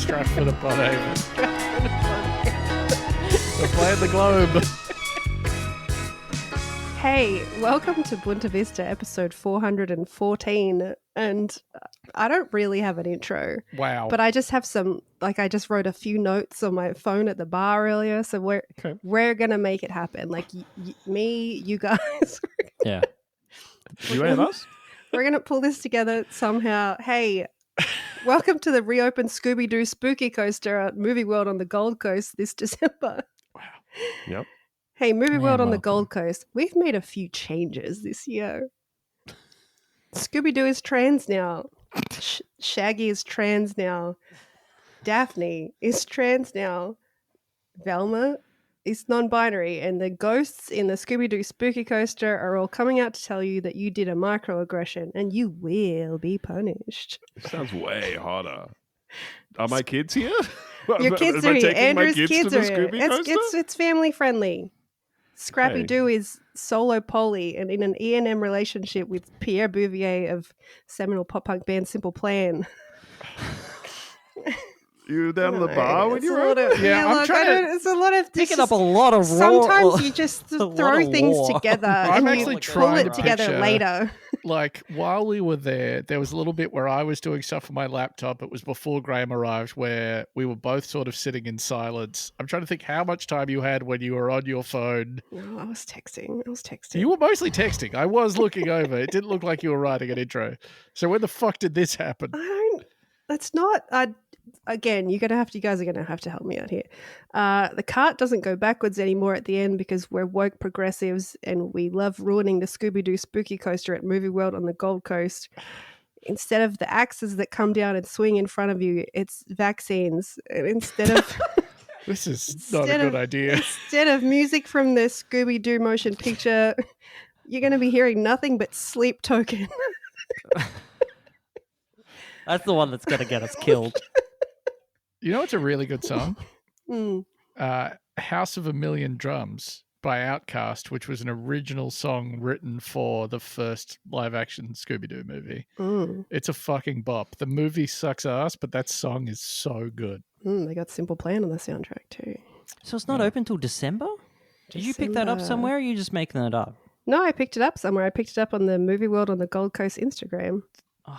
Stratford upon Avon. We're playing the globe. Hey, welcome to Bunta Vista episode 414. And I don't really have an intro. Wow. But I just have some, I just wrote a few notes on my phone at the bar earlier. So we're going to make it happen. Like me, you guys. Yeah. You and us? We're going to pull this together somehow. Hey, welcome to the reopened Scooby-Doo Spooky Coaster at Movie World on the Gold Coast this December. Wow. Yep. Hey, Movie World on the welcome. Gold Coast. We've made a few changes this year. Scooby-Doo is trans now. Shaggy is trans now. Daphne is trans now. Velma is non-binary. And the ghosts in the Scooby-Doo Spooky Coaster are all coming out to tell you that you did a microaggression and you will be punished. Sounds way hotter. Are my kids here? Your kids are Am I here. taking Andrew's my kids to are the here. Scooby coaster? It's family friendly. Scrappy Doo is solo poly and in an E&M relationship with Pierre Bouvier of seminal pop punk band Simple Plan. You down at the bar when you're out? I'm trying to... It's a lot of... Picking up a lot of raw... Sometimes you just a lot throw of things war. together I'm and actually you pull trying it to together picture- later. Like, while we were there was a little bit where I was doing stuff on my laptop. It was before Graham arrived, where we were both sort of sitting in silence. I'm trying to think how much time you had when you were on your phone. No, I was texting. You were mostly texting. I was looking over. It didn't look like you were writing an intro. So when the fuck did this happen? That's not... Again, you guys are gonna have to help me out here. The cart doesn't go backwards anymore at the end because we're woke progressives and we love ruining the Scooby-Doo Spooky Coaster at Movie World on the Gold Coast. Instead of the axes that come down and swing in front of you, it's vaccines. And instead of This is not a good idea. Instead of music from the Scooby-Doo motion picture, you're going to be hearing nothing but Sleep Token. That's the one that's going to get us killed. You know, it's a really good song. Mm. House of a Million Drums by Outkast, which was an original song written for the first live-action Scooby-Doo movie. Mm. It's a fucking bop. The movie sucks ass, but that song is so good. They got Simple Plan on the soundtrack too. So it's not open till December? Did you pick that up somewhere or are you just making it up? No, I picked it up somewhere. I picked it up on the Movie World on the Gold Coast Instagram.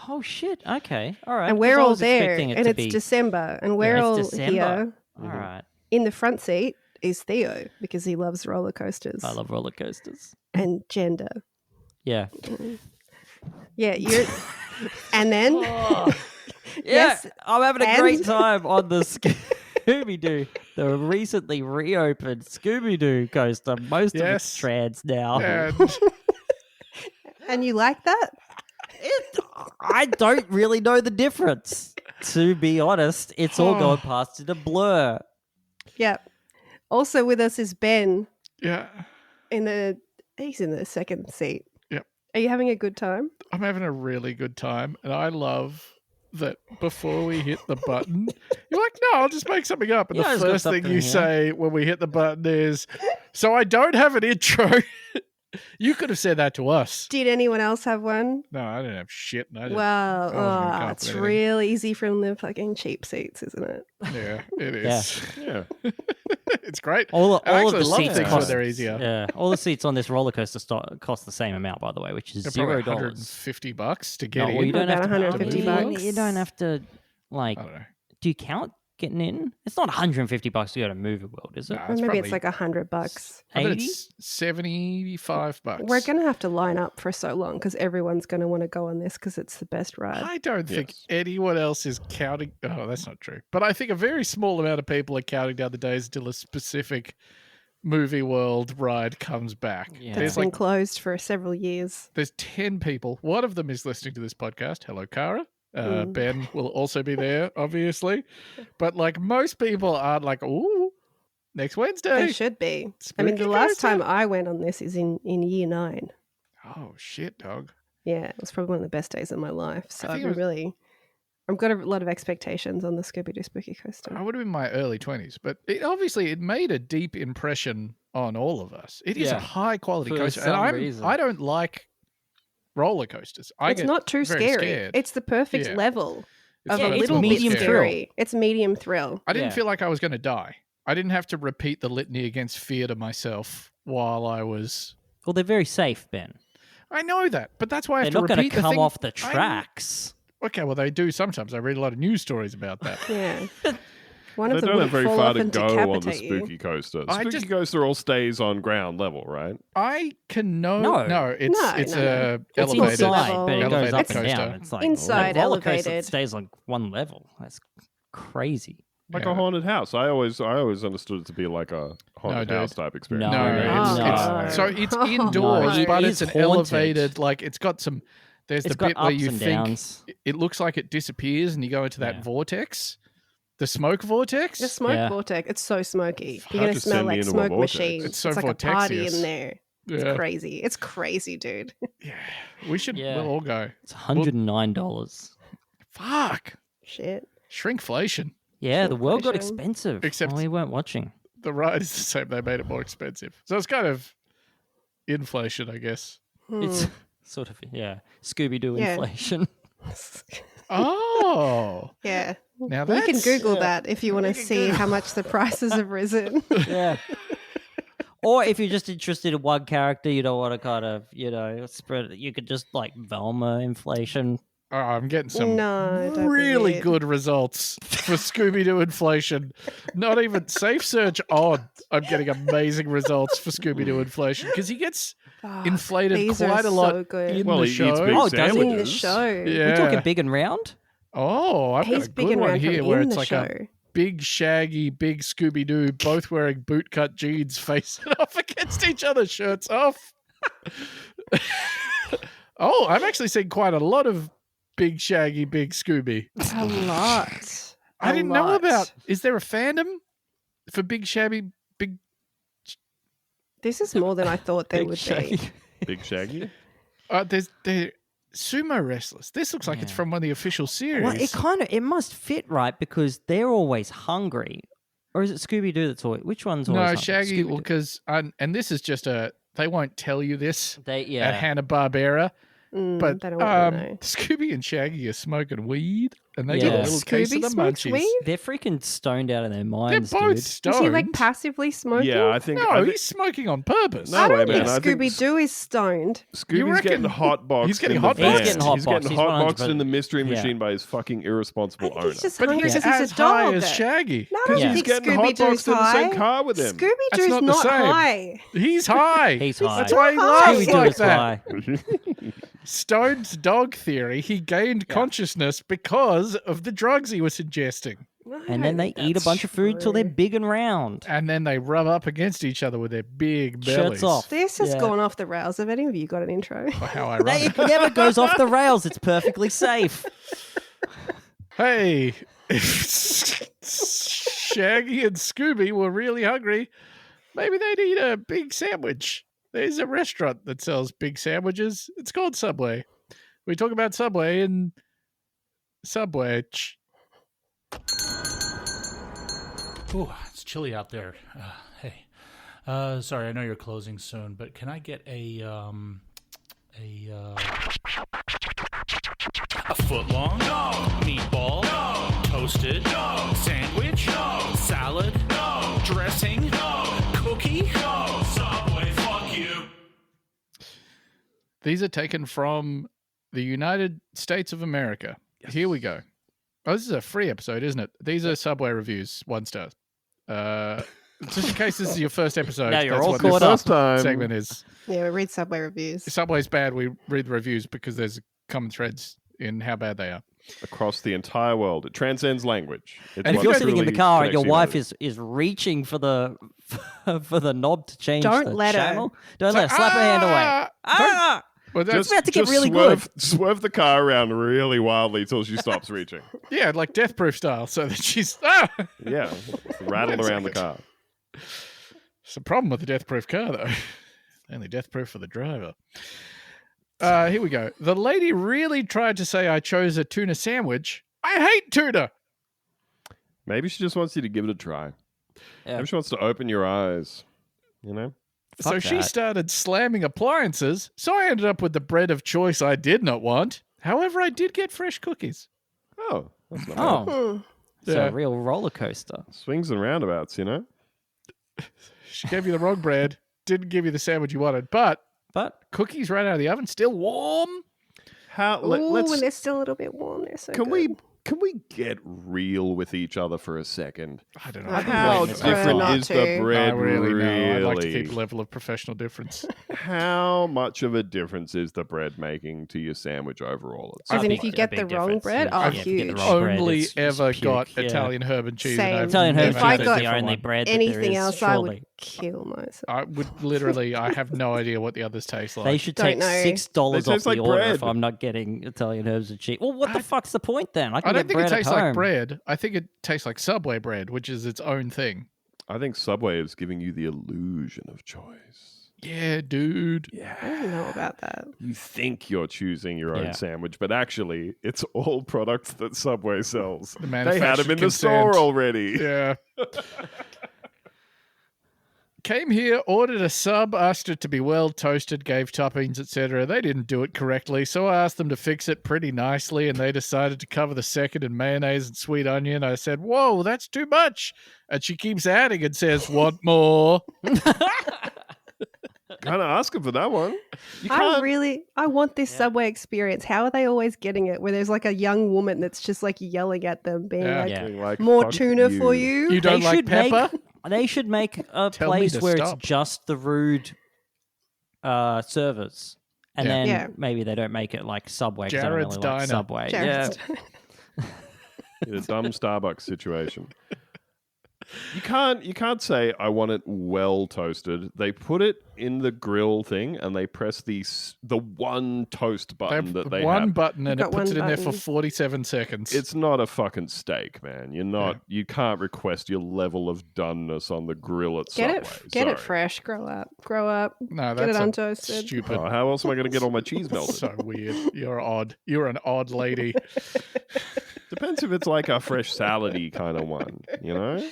Oh, shit. Okay. All right. And we're all was there, expecting it and to it's be... December, and we're it's all December. here. All right. In the front seat is Theo because he loves roller coasters. I love roller coasters. And gender. Yeah. Yeah, you're. And then. Yeah, Yes, I'm having a and- great time on the Scooby-Doo, the recently reopened Scooby-Doo coaster. Most of it's trans now. And And you like that? I don't really know the difference. To be honest, it's all gone past in a blur. Yeah. Also with us is Ben. yeah, He's in the second seat. Yep. Are you having a good time? I'm having a really good time. And I love that before we hit the button, you're like, no, I'll just make something up. And Yeah, I the just got first thing something you here. say when we hit the button is, so I don't have an intro. You could have said that to us. Did anyone else have one? No, I didn't have shit. And I didn't. Well, I wasn't gonna come up it's with anything. real easy from the fucking cheap seats, isn't it? Yeah, it is. Yeah. It's great. All I of actually the love seats things when cost, they're easier. Yeah, all the seats on this roller coaster cost the same amount, by the way, which is They're probably $0. $150 to get No, in. well, you don't About have to. $150. You don't have to. Like, I don't know. do you count getting in? It's not $150 to go to Movie World, is it? Nah, Or it's maybe it's probably- like $100. I bet 80? it's $75. We're going to have to line up for so long because everyone's going to want to go on this because it's the best ride. I don't think Yes. anyone else is counting. Oh, that's not true. But I think a very small amount of people are counting down the days until a specific Movie World ride comes back. Yeah. That's There's been like closed for several years. there's 10 people. One of them is listening to this podcast. Hello, Cara. Mm. Ben will also be there, obviously. But like most people aren't like, ooh, next Wednesday. They should be. I mean, the Spooky last coaster. time I went on this is in year 9. Oh shit, dog. Yeah, it was probably one of the best days of my life. So I I've think it been was- I've got a lot of expectations on the Scooby-Doo Spooky Coaster. I would have been in my early 20s, but it made a deep impression on all of us. It is a Yeah. high quality For coaster. some And reason. I don't like roller coasters. I It's get not too very scary. scared. It's the perfect Yeah. level. of Yeah, a it's little bit medium scary. It's medium thrill. I didn't Yeah. feel like I was going to die. I didn't have to repeat the litany against fear to myself while I was. Well, they're very safe, Ben. I know that, but that's why I They're have to not going repeat to the come thing. off the tracks. Okay, well they do sometimes. I read a lot of news stories about that. Yeah. One They of them don't would have very fall far off to and go on the decapitate you. spooky coaster. I Spooky just- coaster all stays on ground level, right? I can know. No. it's No, it's no, no. a It's elevated. inside, but it goes elevated up and down. coaster. It's like Inside, a roller coaster that elevated. stays on one level. That's crazy. Like Yeah. a haunted house. I always understood it to be like a haunted dude. house type experience. No, No, man. it's No. so it's indoors, No, but it it's is an haunted. elevated. Like it's got some. There's It's the got bit where ups you and think downs. it looks like it disappears, and you go into that Yeah. vortex, the smoke vortex. The smoke Yeah. vortex. It's so smoky. Fuck, You're gonna just smell send me like into a smoke vortex. machines. It's so like a party vortexious. in there. It's Yeah. crazy. It's crazy, dude. Yeah, we should. Yeah. We'll all go. It's $109. Fuck, Shit. shrinkflation. Yeah, the world got Inflation. expensive. Except- we weren't watching. The ride is the same. They made it more expensive, so it's kind of inflation, I guess. It's sort of, Scooby Doo Yeah. inflation. Oh, Yeah. now You that's can Google that if you want to can see how much the prices have risen. Yeah. Or if you're just interested in one character, you don't want to kind of, spread it. You could just like Velma inflation. Oh, I'm getting some No, don't be really weird. good results for Scooby Doo inflation. Not even safe search on. I'm getting amazing results for Scooby Doo inflation because he gets Fuck, inflated these quite are a lot so good. in Well, the he eats show. big Oh, does he? in the sandwiches. show. Yeah. We're talking big and round. Oh, I've got He's a big good and one round from here where in it's the like show. a big Shaggy, big Scooby Doo, both wearing bootcut jeans, facing off against each other, shirts off. Oh, I'm actually seeing quite a lot of big Shaggy, big Scooby. A lot. I A didn't know lot. about. Is there a fandom for big Shaggy, big? This is more than I thought there Big would Shaggy. be. Big Shaggy? They're sumo wrestlers. This looks like it's Yeah. from one of the official series. Well, it must fit right because they're always hungry. Or is it Scooby Doo that's always? Which one's always no, hungry? Shaggy. Scooby-Doo. Well, because and this is just a. They won't tell you this at Yeah. Hanna-Barbera. But they don't want to know. Scooby and Shaggy are smoking weed, and they Yeah. get a little case of Scooby the smokes munchies. weed? They're freaking stoned out of their They're minds, both dude. stoned. Is he like passively smoking? Yeah, I think. No, I think he's smoking on purpose. No, I don't man, think I think Scooby Doo is stoned. Scooby's reckon getting hotboxed. he's getting in the hotboxed? van. He's getting hotboxed. He's getting He's hotboxed in the 100%. mystery Yeah. machine by his fucking irresponsible I owner. think he's just But hungry he's because he's as a high dog. as Shaggy. No, I Because don't he's think getting Scooby Doo's hotboxed in the same high. car with him. That's Scooby Doo's not the not same. high. He's high. He's high. That's why he Scooby laughs Scooby Doo like is that. high. Stone's dog theory. He gained consciousness because of the drugs he was ingesting, And then they eat a bunch of food till they're big and round. and then they rub up against each other with their big bellies. Shirts off. This has Yeah. gone off the rails. Have any of you got an intro? How It ironic! never goes off the rails. It's perfectly safe. Hey, if Shaggy and Scooby were really hungry, maybe they'd eat a big sandwich. There's a restaurant that sells big sandwiches. It's called Subway. We talk about Subway in Subwaytch. Ooh, it's chilly out there. Hey, sorry, I know you're closing soon, but can I get a foot long? No. Meatball? No. Toasted? No. Sandwich? No. Salad? No. Dressing? No. Cookie? No. Subway, fuck you. These are taken from the United States of America. Here we go. Oh, this is a free episode, isn't it? These are Subway reviews, 1 star. Just in case this is your first episode, Now you're that's all what caught this up. First time. segment is. Yeah, we read Subway reviews. If Subway's bad, we read the reviews because there's common threads in how bad they are. Across the entire world. It transcends language. It's And if what you're sitting in the truly car and connects your wife humanity. is reaching for the for the knob to change Don't the let her. channel, don't let her. Slap her hand away. Ah! Well, that's, It's about to get Just really swerve the car around really wildly till she stops reaching. yeah, like Death Proof style, so that she's Yeah. Rattle around the car. It's a problem with the Death Proof car, though. Only Death Proof for the driver. Here we go. The lady really tried to say I chose a tuna sandwich. I hate tuna. Maybe she just wants you to give it a try. Yeah. Maybe she wants to open your eyes. You know? So Fuck she that. started slamming appliances, so I ended up with the bread of choice I did not want. However, I did get fresh cookies. Oh. That's not bad. Oh, it's Yeah. a real roller coaster. Swings and roundabouts, you know? She gave you the wrong bread, didn't give you the sandwich you wanted, but But cookies right out of the oven, still warm. How, Ooh, let's, and they're still a little bit warm. They're so can good. we get real with each other for a second? I don't know. I How waiting prefer different not is to. the bread I really know. I'd like to really? keep a level of professional difference. How much of a difference is the bread making to your sandwich overall? As in, big- if you a get big the wrong difference. bread, Yeah, oh, if you get the huge. wrong bread, Only it's ever puke, got yeah. Italian herb and cheese. Same. And I've Italian never herbs If had I a is got the different only one. bread that there Anything is, else, I would surely. kill myself. I would literally, I have no idea what the others taste like. They should Don't take know. $6 They off taste the like order bread. if I'm not getting Italian herbs and cheese. Well, what the fuck's the point then? I can I don't get think it bread tastes at home. like bread. I think it tastes like Subway bread, which is its own thing. I think Subway is giving you the illusion of choice. Yeah, dude. I don't know about that. You think you're choosing your Yeah. own sandwich, but actually, it's all products that Subway sells. The They had them in manufactured the store consent. already. Yeah. Came here, ordered a sub, asked it to be well toasted, gave toppings, etc. They didn't do it correctly, so I asked them to fix it pretty nicely, and they decided to cover the second in mayonnaise and sweet onion. I said, "Whoa, that's too much," and she keeps adding and says, "Want more?" Kind of asking for that one. You can't. I want this Subway experience. How are they always getting it? Where there's like a young woman that's just like yelling at them, being Yeah. like, Yeah. being like, more "Fuck tuna for you? You don't They like should pepper? They should make a Tell me place to where stop. it's just the rude servers. And Yeah. then Yeah. maybe they don't make it like Subway. 'Cause I don't Jared's really like Diner. Subway. Jared's- In a dumb Starbucks situation. You can't say I want it well toasted. They put it in the grill thing and they press the one toast They button have that they one have. button and Got it puts one it in there for button. 47 seconds. It's not a fucking steak, man. You can't request your level of doneness on the grill at Get Subway. it Sorry. fresh. Grow up. no, Get that's it untoasted. stupid. Oh, how else am I going to get all my cheese melted? So weird. You're odd. You're an odd lady. Depends if it's like a fresh salady kind of one, you know?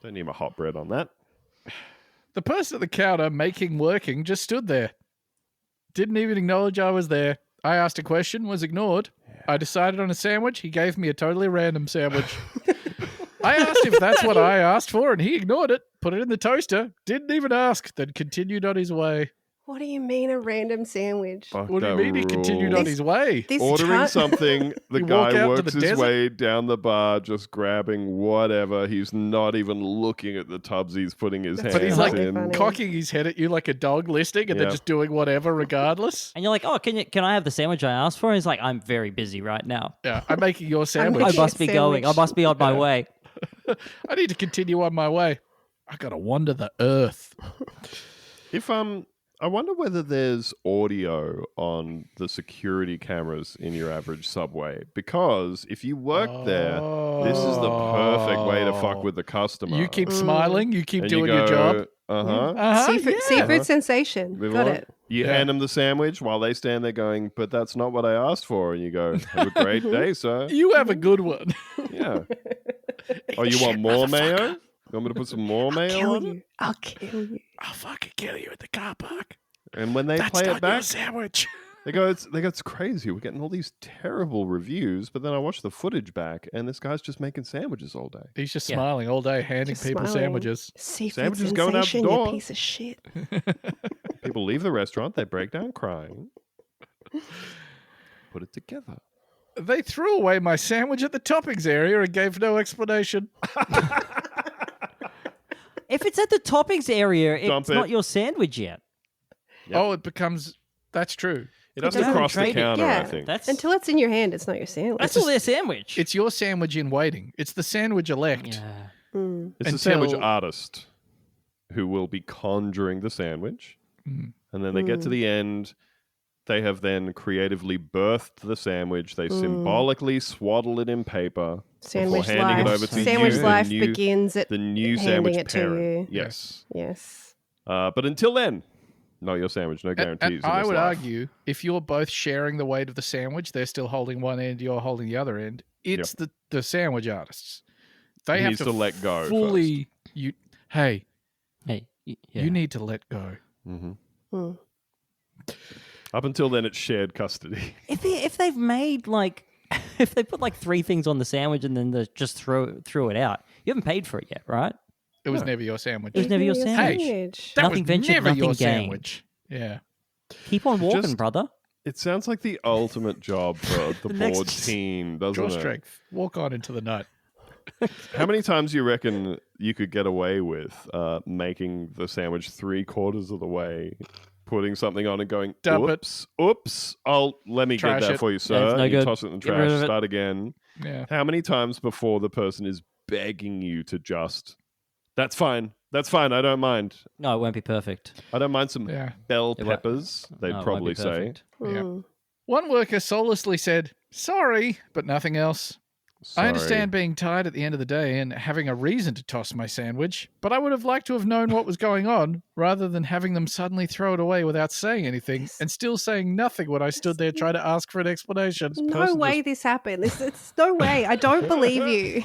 Don't need my hot bread on that. The person at the counter working just stood there. Didn't even acknowledge I was there. I asked a question, was ignored. I decided on a sandwich. He gave me a totally random sandwich. I asked if that's what I asked for, and he ignored it, put it in the toaster, didn't even ask, then continued on his way. What do you mean a random sandwich? Fuck What do you that mean he continued rules. on his way? This Ordering can't- something, the You walk guy out to works the his desert? way down the bar, just grabbing whatever. He's not even looking at the tubs he's putting his That's But hands he's like in. funny. cocking his head at you like a dog listening and then Yeah. just doing whatever regardless. And you're like, oh, can I have the sandwich I asked for? And he's like, I'm very busy right now. Yeah, I'm making your I sandwich. making- must be going. I Sandwich. must be on my Yeah. way. I need to continue on my way. I gotta wander the earth. If I wonder whether there's audio on the security cameras in your average Subway, because if you work there, this is the perfect way to fuck with the customer. You keep smiling, you keep and doing you your job. Uh-huh. Seafood sensation. Move Got on. it. You Yeah. hand them the sandwich while they stand there going, but that's not what I asked for. And you go, have a great day, sir. You have a good one. Yeah. Oh, you want more mayo? You want me to put some more mayo Kill on it? you. I'll kill you. I'll fucking kill you at the car park. And when they That's play not it your back, sandwich. they go, it's crazy. We're getting all these terrible reviews, but then I watch the footage back, and this guy's just making sandwiches all day. He's just Yeah. smiling all day, handing Just people smiling. sandwiches. Seafood Sandwiches going out the sensation, door. you piece of shit. People leave the restaurant, they break down crying. Put it together. They threw away my sandwich at the toppings area and gave no explanation. If it's at the toppings area, Dump it's it. not your sandwich yet. Yep. Oh, it becomes. That's true. It has doesn't to cross the trade it. counter, I Yeah. think. That's Until it's in your hand, it's not your sandwich. that's all their sandwich. It's your sandwich in waiting. It's the sandwich elect. yeah. Mm. It's the sandwich Until- artist who will be conjuring the sandwich. Mm. And then they get to the end. They have then creatively birthed the sandwich. They symbolically swaddle it in paper Sandwich before handing life. it over to Sandwich you, life the new, begins at the new handing sandwich it to parent. you. Yes. Yes. But until then, not your sandwich. No And guarantees. in I this would life. argue if you're both sharing the weight of the sandwich, they're still holding one end, you're holding the other end. It's the sandwich artists. They He have needs to to let go fully. Hey, Hey, yeah. you need to let go. Mm. Up until then, it's shared custody. if they've made like if they put like 3 things on the sandwich and then they just threw it out, you haven't paid for it yet, right? It was never your sandwich. It was never your Your sandwich. sandwich. That Nothing was ventured, never nothing your gained. sandwich. Yeah. Keep on walking, Just- brother. It sounds like the ultimate job for the The next- board team, doesn't Draw it? strength. Walk on into the night. How many times do you reckon you could get away with making the sandwich 3/4 of the way, putting something on and going, Dump it. oops, let me Trash get that it. for you, it's sir. no You good. toss it in the Get rid trash, of it. start again. Yeah. How many times before the person is begging you to just, that's fine, I don't mind. No, it won't be perfect. I don't mind some Yeah. bell It won't- peppers, they'd No, it won't probably be say. perfect. Yeah. Mm. One worker soullessly said, "Sorry, but nothing else. I understand being tired at the end of the day and having a reason to toss my sandwich, but I would have liked to have known what was going on rather than having them suddenly throw it away without saying anything and still saying nothing when I stood there trying to ask for an explanation." No person way this happened. It's no way. I don't believe you.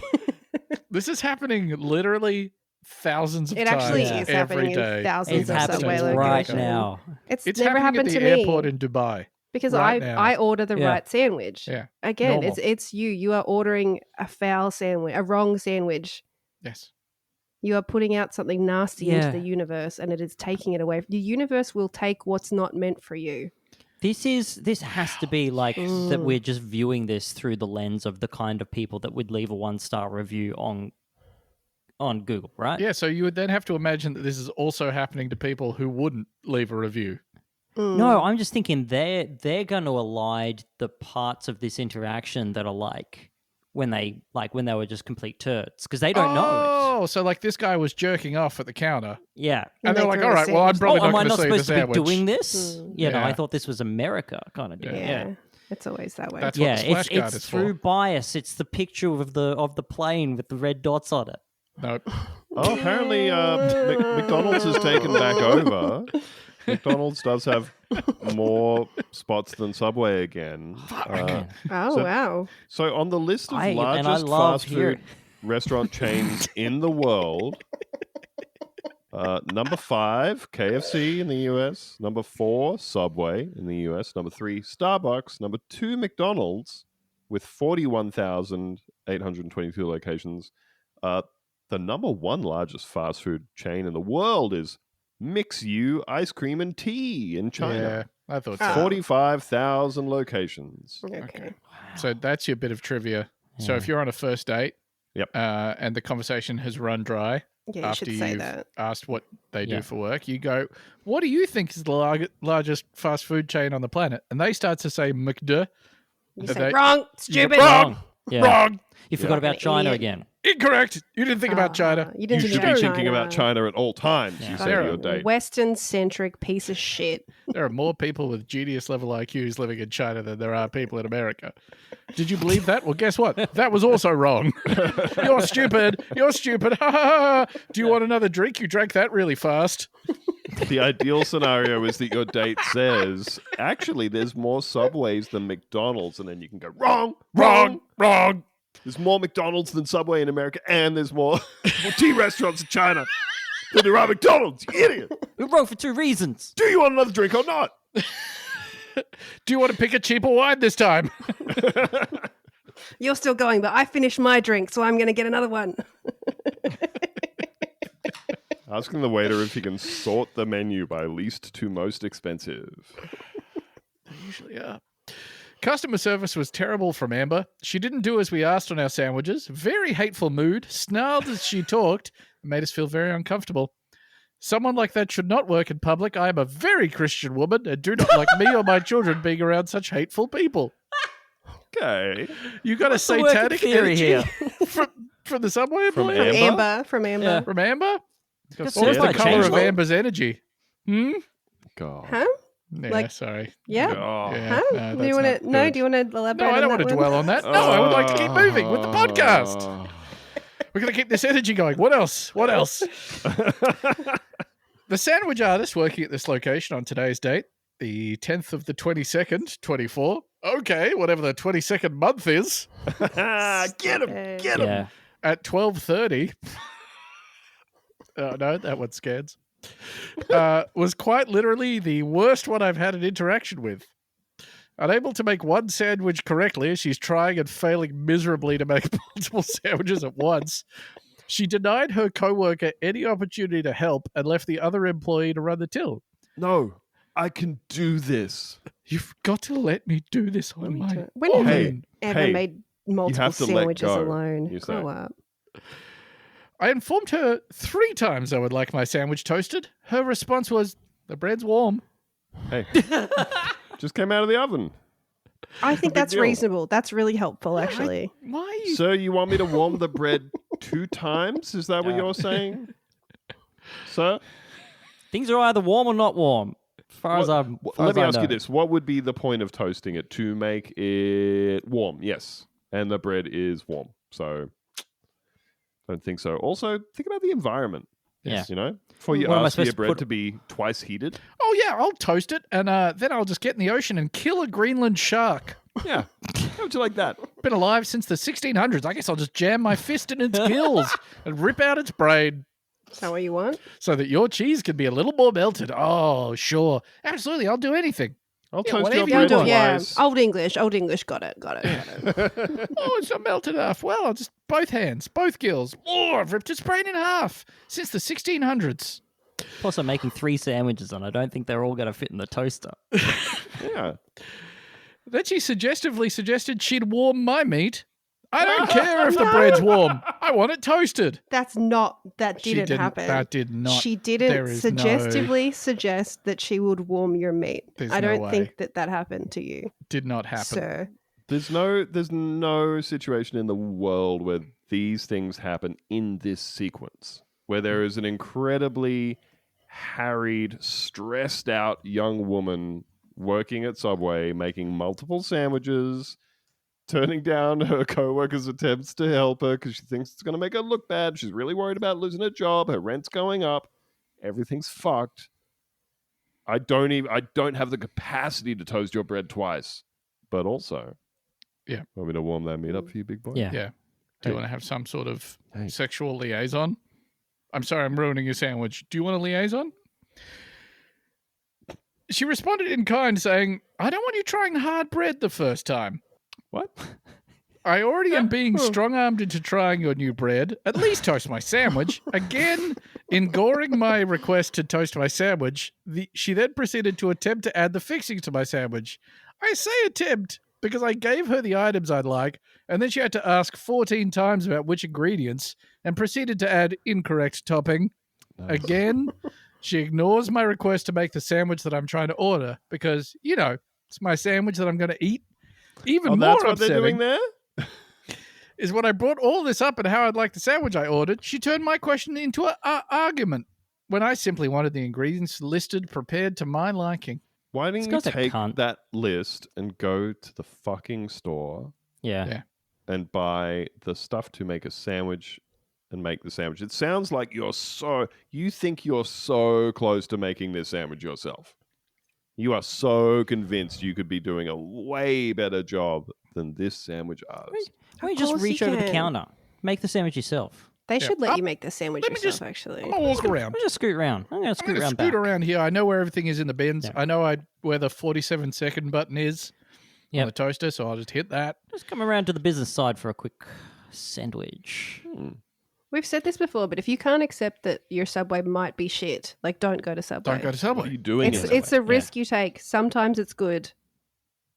This is happening literally thousands of It times actually Yeah. is every happening day. in thousands It's of United Subway happening States. right locations. now. It's It's never happening happened at to the me airport in Dubai. because right now. I order the Yeah. right sandwich. Yeah. Again, Normal. it's you. You are ordering a foul sandwich, a wrong sandwich. Yes. You are putting out something nasty into Yeah. the universe, and it is taking it away. The universe will take what's not meant for you. This has to be like that Mm. we're just viewing this through the lens of the kind of people that would leave a 1-star review on Google, right? Yeah, so you would then have to imagine that this is also happening to people who wouldn't leave a review. No, I'm just thinking they're going to elide the parts of this interaction that are like when they were just complete turds because they don't know Oh, so like this guy was jerking off at the counter. it. Yeah. And they they're like, threw all a right, well, I'm sandwich. probably am I not not going to see the supposed to be sandwich. doing this? Mm. You know, I Yeah. thought this was America kind of deal. Yeah. It's always that way. That's what Yeah, the splash guard it's is through for. bias. It's the picture of the plane with the red dots on it. Nope. Oh, apparently McDonald's has taken back over. McDonald's does have more spots than Subway again. Oh, So- wow. So on the list of I largest love fast hearing- food restaurant chains in the world, number 5, KFC in the US. Number 4, Subway in the US. Number 3, Starbucks. Number 2, McDonald's with 41,822 locations. The number 1 largest fast food chain in the world is Mix You Ice Cream and Tea in Yeah, China. I thought Ah. so. 45,000 locations. Okay. So that's your bit of trivia. So if you're on a first date, Yep. and the conversation has run dry Yeah, you after should say you've that. asked what they Yeah. do for work, you go, "What do you think is the largest fast food chain on the planet?" And they start to say McD. You Are say, they- wrong, stupid. Wrong. Yeah. Wrong. You forgot about An China idiot. again. Incorrect. You didn't think about China. You You didn't should think be about thinking about China at all times, Yeah. you say Sarah, to your date. Western-centric piece of shit. There are more people with genius-level IQs living in China than there are people in America. Did you believe that? Well, guess what? That was also wrong. You're stupid. You're stupid. Ha ha ha. Do you want another drink? You drank that really fast. The ideal scenario is that your date says, actually, there's more Subways than McDonald's. And then you can go, wrong, wrong. Wrong. There's more McDonald's than Subway in America, and there's more tea restaurants in China than there are McDonald's. You idiot. We're wrong for 2 reasons. Do you want another drink or not? Do you want to pick a cheaper wine this time? You're still going, but I finished my drink, so I'm going to get another one. Asking the waiter if he can sort the menu by least to most expensive. Usually are. Customer service was terrible from Amber. She didn't do as we asked on our sandwiches. Very hateful mood. Snarled as she talked. Made us feel very uncomfortable. Someone like that should not work in public. I am a very Christian woman and do not like me or my children being around such hateful people. Okay. You got What's a the working satanic theory energy here? from the subway From employee? Amber? From Amber. Yeah. From Amber? Just What was said the like color of changeling? Amber's energy? Hmm? God. Huh? Yeah, Like- sorry. Yeah. Oh. Yeah, Huh? no, do you that's want not to? No. good. Do you want to elaborate? No, I on don't that want to one? dwell on that. No, I would like to keep moving with the podcast. We're going to keep this energy going. What else? What else? The sandwich artist working at this location on today's date, the 10th of the 22nd, 24. Okay, whatever the 22nd month is, Get him. Get him. Yeah. at 12:30. Oh, no, that one scans. Was quite literally the worst one I've had an interaction with. Unable to make one sandwich correctly as she's trying and failing miserably to make multiple sandwiches at once, she denied her coworker any opportunity to help and left the other employee to run the till. No, I can do this. You've got to let me do this on my own. When have Hey, you ever hey, made multiple have to let sandwiches go, alone? you say. Grow up. I informed her 3 times I would like my sandwich toasted. Her response was, the bread's warm. Hey, just came out of the oven. I think big that's deal. reasonable. That's really helpful, actually. Why are you... So you want me to warm the bread 2 times? Is that what you're saying? Sir? Things are either warm or not warm. As far as I'm. Let me ask you this. What would be the point of toasting it? To make it warm, yes. And the bread is warm. So I don't think so. Also, think about the environment. Yeah. You know? Before you What am I ask for your supposed to bread put- to be twice heated. Oh, yeah, I'll toast it, and then I'll just get in the ocean and kill a Greenland shark. Yeah. How would you like that? Been alive since the 1600s. I guess I'll just jam my fist in its gills and rip out its brain Is that what you want? so that your cheese can be a little more melted. Oh, sure. Absolutely, I'll do anything. I'll Yeah, toast whatever your you bread want. twice. Old English, got it. Oh, it's not melted enough. Well, I'll just both hands, both gills. Oh, I've ripped its brain in half since the 1600s. Plus, I'm making 3 sandwiches, and I don't think they're all going to fit in the toaster. Yeah. Then she suggestively suggested she'd warm my meat. I don't care if the bread's warm. I want it toasted. That didn't happen. That did not. She there didn't is suggestively suggest that she would warm your meat. There's I no don't way. think that happened to you, Did not happen. sir. There's no situation in the world where these things happen in this sequence, where there is an incredibly harried, stressed out young woman working at Subway, making multiple sandwiches, turning down her coworker's attempts to help her because she thinks it's going to make her look bad. She's really worried about losing her job. Her rent's going up. Everything's fucked. I don't have the capacity to toast your bread twice. But also, Yeah. want me to warm that meat up for you, big boy? Yeah. Yeah. Do you Hey. want to have some sort of Hey. sexual liaison? I'm sorry, I'm ruining your sandwich. Do you want a liaison? She responded in kind, saying, I don't want you trying hard bread the first time. What? I already am being strong-armed into trying your new bread. At least toast my sandwich. Again, engoring my request to toast my sandwich, she then proceeded to attempt to add the fixings to my sandwich. I say attempt because I gave her the items I'd like, and then she had to ask 14 times about which ingredients, and proceeded to add incorrect topping. Nice. Again, she ignores my request to make the sandwich that I'm trying to order because, you know, it's my sandwich that I'm going to eat. Even Oh, more that's what upsetting they're doing there? is when I brought all this up and how I'd like the sandwich I ordered, she turned my question into an argument when I simply wanted the ingredients listed, prepared to my liking. Why This didn't you guy's a take cunt. that list and go to the fucking store Yeah. Yeah. and buy the stuff to make a sandwich and make the sandwich? It sounds like you think you're so close to making this sandwich yourself. You are so convinced you could be doing a way better job than this sandwich is. Why don't you just course you reach over the can. counter, make the sandwich yourself? They should let Up. you make the sandwich Let me yourself, just- actually. I'm going to walk around. I'll just scoot around. I'm going to I'm scoot going to around scoot back. around here. I know where everything is in the bins. Yeah. I know where the 47-second button is on Yep. the toaster, so I'll just hit that. Just come around to the business side for a quick sandwich. We've said this before, but if you can't accept that your Subway might be shit, like don't go to Subway. Don't go to What Subway. are you doing? It's a risk you take. Sometimes it's good.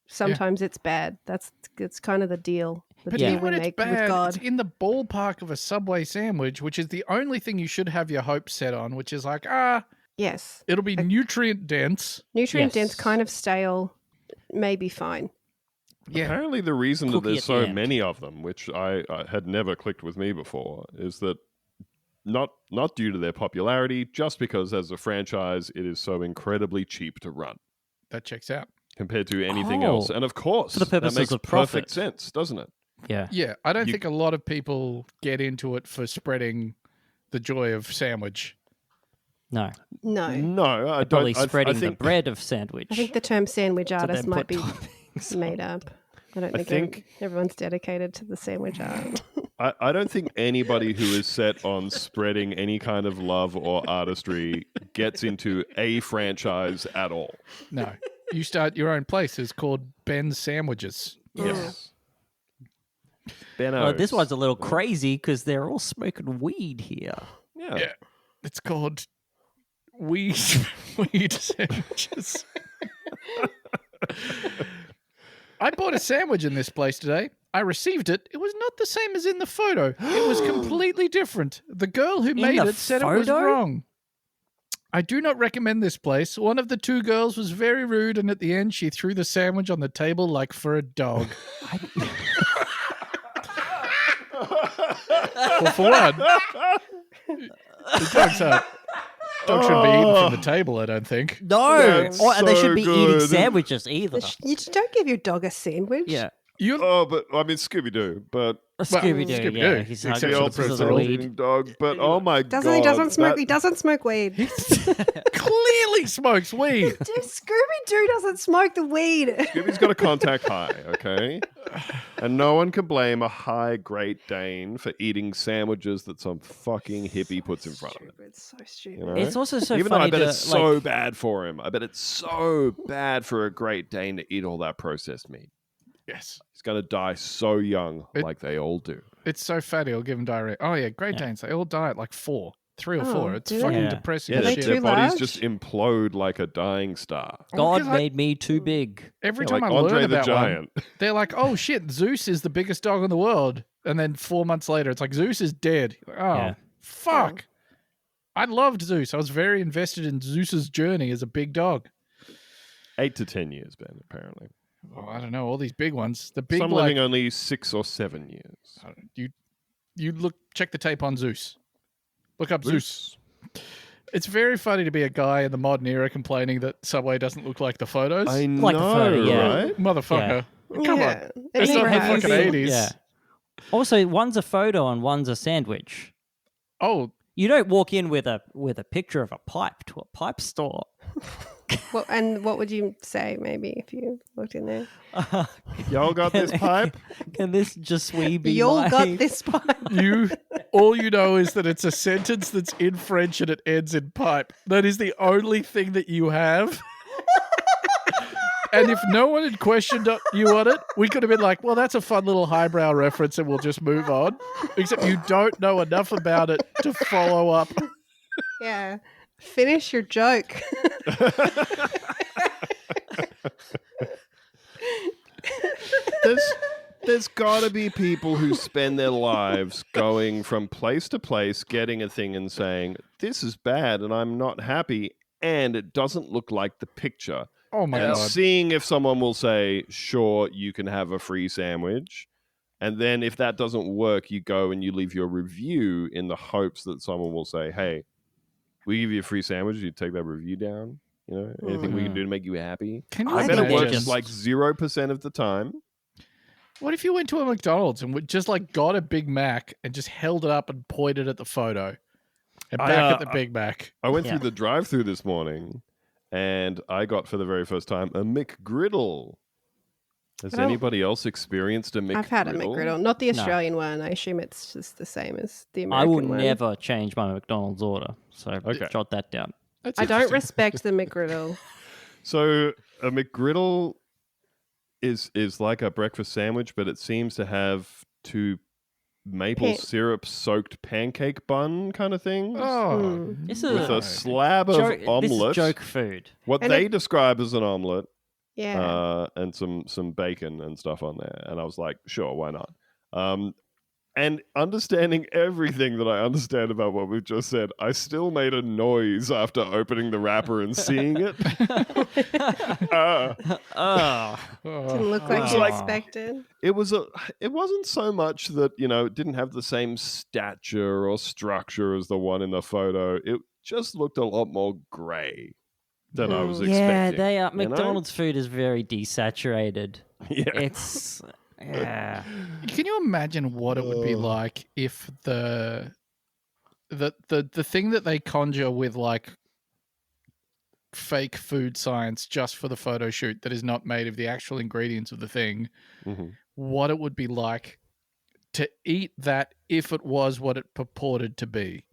Sometimes it's bad. That's kind of the deal. The But deal even we when it's make with bad, God. it's in the ballpark of a Subway sandwich, which is the only thing you should have your hopes set on, which is like, Yes. it'll be nutrient dense. Nutrient dense, Yes. kind of stale, maybe fine. Yeah. Apparently, the reason that Cookie there's at the so end. many of them, which I had never clicked with me before, is that not due to their popularity, just because as a franchise, it is so incredibly cheap to run That checks out. compared to anything Oh. else. And of course, For the purposes that makes of profit. perfect sense, doesn't it? Yeah. Yeah, I don't You- think a lot of people get into it for spreading the joy of sandwich. No. No. No, I Probably don't. spreading I think the bread of sandwich. I think the term sandwich to artist then might put be toppings made on. up. I don't I think, think- everyone's dedicated to the sandwich art. I don't think anybody who is set on spreading any kind of love or artistry gets into a franchise at all. No. You start your own place. It's called Ben's Sandwiches. Yes. Benno's. Well, this one's a little crazy because they're all smoking weed here. Yeah. Yeah. It's called Weed Sandwiches. I bought a sandwich in this place today. I received it. It was not the same as in the photo. It was completely different. The girl who made the it said it was photo? wrong. I do not recommend this place. One of the two girls was very rude, and at the end, she threw the sandwich on the table like for a dog. Well, for one, the dog shouldn't be eaten from the table, I don't think. No, That's or they so should be eating good. sandwiches either. You don't give your dog a sandwich. Yeah, Oh, but I mean Scooby-Doo, but Scooby Doo. Scooby-Doo. Yeah, he's Except hungry for the because of proof the rules. weed. dog. But oh my god, He doesn't smoke. that- He doesn't smoke weed. Clearly smokes weed. Scooby Doo doesn't smoke the weed. Scooby's got a contact high, okay? And no one can blame a high Great Dane for eating sandwiches that some fucking hippie puts in front of him. It's so stupid. You know? It's also so Even though funny I bet to, it's so like, bad for him. I bet it's so bad for a Great Dane to eat all that processed meat. Yes. He's going to die so young, like they all do. It's so fatty, it'll give him diarrhea. Oh, yeah, Great Danes, they all die at like 3 or 4. It's do fucking they? Yeah. depressing Yeah, as they shit. too their bodies large? just implode like a dying star. God because I- made me too big. Every Yeah, time like I Andre learn the about Giant. one, they're like, oh shit, Zeus is the biggest dog in the world. And then 4 months later, it's like, Zeus is dead. Like, oh, Yeah. fuck. I loved Zeus. I was very invested in Zeus's journey as a big dog. 8 to 10 years, Ben, apparently. Oh, I don't know, all these big ones. The big Some like, living only 6 or 7 years. you look, check the tape on Zeus. Look up Zeus. It's very funny to be a guy in the modern era complaining that Subway doesn't look like the photos. I know, Like the photo, yeah. right? Motherfucker. Come on. Yeah. It's And not he the has- fucking 80s. Yeah. Also, one's a photo and one's a sandwich. Oh, You don't walk in with a picture of a pipe to a pipe store. Well, and what would you say maybe if you looked in there? Y'all got this pipe? Can this just we be You all my... got this part. all you know is that it's a sentence that's in French and it ends in pipe. That is the only thing that you have. And if no one had questioned you on it, we could have been like, well, that's a fun little highbrow reference and we'll just move on. Except you don't know enough about it to follow up. Yeah. Finish your joke. There's got to be people who spend their lives going from place to place, getting a thing and saying, this is bad and I'm not happy and it doesn't look like the picture. Oh my And God. seeing if someone will say, sure, you can have a free sandwich. And then if that doesn't work, you go and you leave your review in the hopes that someone will say, hey, we give you a free sandwich, you take that review down. You know, anything we can do to make you happy. Can you I bet it imagine? works like 0% of the time. What if you went to a McDonald's and just like got a Big Mac and just held it up and pointed at the photo and back at the Big Mac? I went Yeah. through the drive-through this morning and I got for the very first time a McGriddle. Has I don't- anybody else experienced a McGriddle? I've had a McGriddle, not the Australian one. I assume it's just the same as the I American will one. never change my McDonald's order. So Okay. jot that down. That's I don't interesting. respect the McGriddle. So a McGriddle is like a breakfast sandwich, but it seems to have two maple syrup soaked pancake bun kind of things. Oh, This With is a slab of joke, omelette. This is joke food. What And they it- describe as an omelette. Yeah. And some bacon and stuff on there. And I was like, sure, why not? And understanding everything that I understand about what we've just said, I still made a noise after opening the wrapper and seeing it. Oh, Didn't look like was you like- expected. It wasn't so much that, it didn't have the same stature or structure as the one in the photo. It just looked a lot more grey than I was expecting. yeah, they are. you know? McDonald's food is very desaturated. Yeah. It's yeah. can you imagine what it would be like if the thing that they conjure with like fake food science just for the photo shoot that is not made of the actual ingredients of the thing, Mhm. what it would be like to eat that if it was what it purported to be.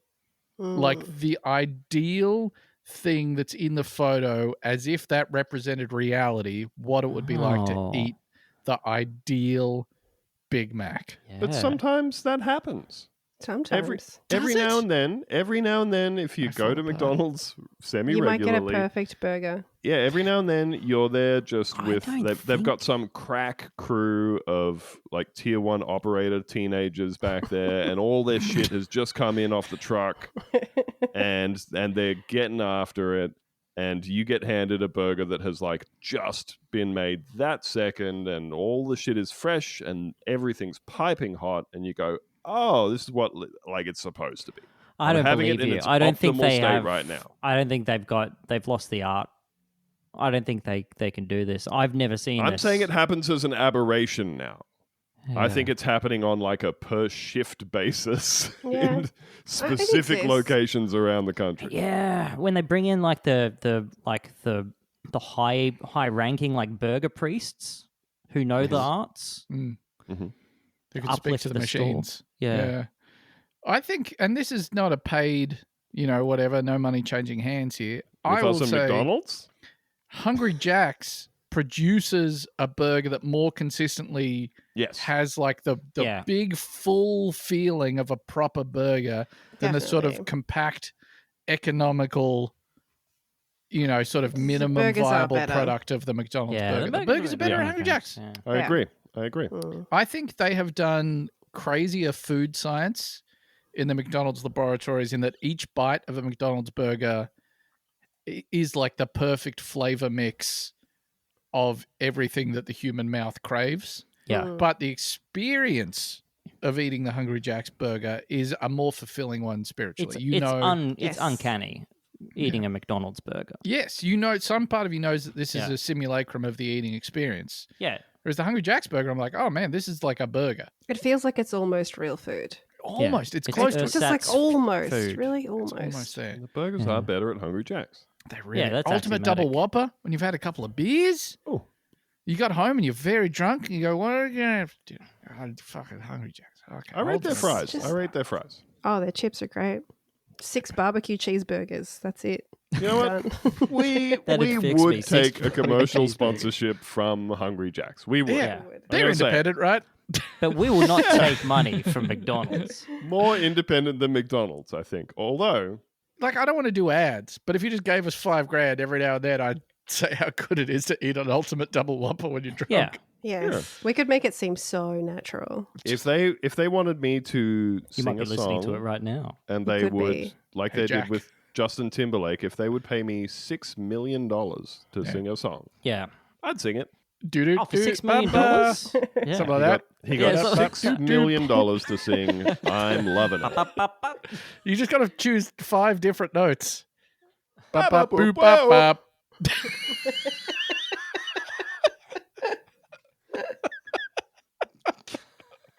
Mm. Like the ideal thing that's in the photo as if that represented reality, what it would be like to Oh. eat the ideal Big Mac. But Yeah. sometimes that happens. Sometimes. Every Does now it? and then, if you I go fall to apart. McDonald's You might semi-regularly, get a perfect burger. yeah, every now and then you're there just I with don't they've got think- some crack crew of like tier 1 operator teenagers back there, and all their shit has just come in off the truck, and they're getting after it, and you get handed a burger that has like just been made that second, and all the shit is fresh and everything's piping hot, and you go, oh, this is what like it's supposed to be. I I'm don't having it believe in you. its I don't think optimal they state have right now. I don't think they've lost the art. I don't think they can do this. I've never seen I'm this. saying it happens as an aberration now. I Yeah. think it's happening on like a per shift basis Yeah. in specific exists. locations around the country. Yeah, when they bring in like the high ranking like burger priests who know the arts. Mm. Mhm. They could speak Uplift to the the store. machines. Yeah. I think, and this is not a paid, whatever, no money changing hands here. I With will us in say McDonald's? Hungry Jack's produces a burger that more consistently Yes. has like the Yeah. big full feeling of a proper burger than the sort of Definitely. compact economical sort of minimum burgers are viable better. product of the McDonald's Yeah, burger. The burgers are better at Hungry Jack's. Yeah. I Yeah. agree. I agree. Mm. I think they have done crazier food science in the McDonald's laboratories in that each bite of a McDonald's burger is like the perfect flavor mix of everything that the human mouth craves. Yeah. Mm. But the experience of eating the Hungry Jack's burger is a more fulfilling one spiritually. It's Yes. uncanny eating a McDonald's burger. Yes, some part of you knows that this is Yeah. a simulacrum of the eating experience. Yeah. Whereas the Hungry Jack's burger, I'm like, oh man, this is like a burger. It feels like it's almost real food. Almost. It's It's close to a it. It's just like Ersatz almost, food. really It's almost. almost there. The burgers Yeah. are better at Hungry Jack's. They really that's ultimate double axiomatic. whopper when you've had a couple of beers. Oh. You got home and you're very drunk and you go, what are you gonna have to do? Oh, fucking Hungry Jack's. Okay. I rate their ultimate. fries. just- I rate their fries. Oh, their chips are great. 6 barbecue cheeseburgers. That's it. You know what? Done. We That'd fix me. would 6 take a barbecue commercial cheeseburgers. sponsorship from Hungry Jack's. We would. Yeah. Would. They're gonna say. independent, right? But we will not take money from McDonald's. More independent than McDonald's, I think. Although, Like, I don't want to do ads, but if you just gave us $5,000 every now and then, I'd say how good it is to eat an ultimate double whopper when you're drunk. Yeah. Yes. We could make it seem so natural. if they wanted me to You sing might be a listening song, to it right now. and they Could would, be. like Hey, they Jack. did with Justin Timberlake, if they would pay me $6 million to sing a song, Yeah. I'd sing it. Do-do, Oh, for $6 million? ba-ba. Yeah. Something like that. He Yeah, got so- $6 million to sing I'm Loving It. You just got to choose 5 different notes. Ba, Bop, ba, bop, boop, boop, bop, bow. bop.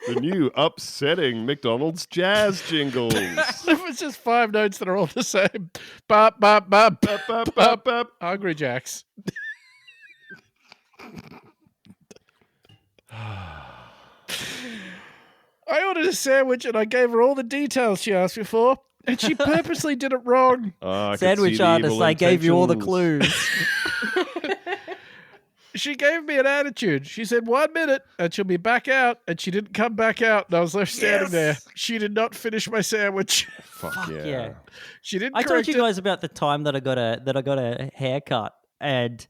The new upsetting McDonald's jazz jingles. If it's just 5 notes that are all the same. Bop, bop, bop, Bop, bop, bop, bop. Hungry Jacks. I ordered a sandwich and I gave her all the details she asked me for, and she purposely did it wrong. Oh, I could see Sandwich the artist, evil I gave you all the intentions. clues. She gave me an attitude. She said 1 minute and she'll be back out, and she didn't come back out, and I was left standing there. She did not finish my sandwich. Fuck yeah. yeah. She didn't I told correct you it. guys about the time that I got a haircut, and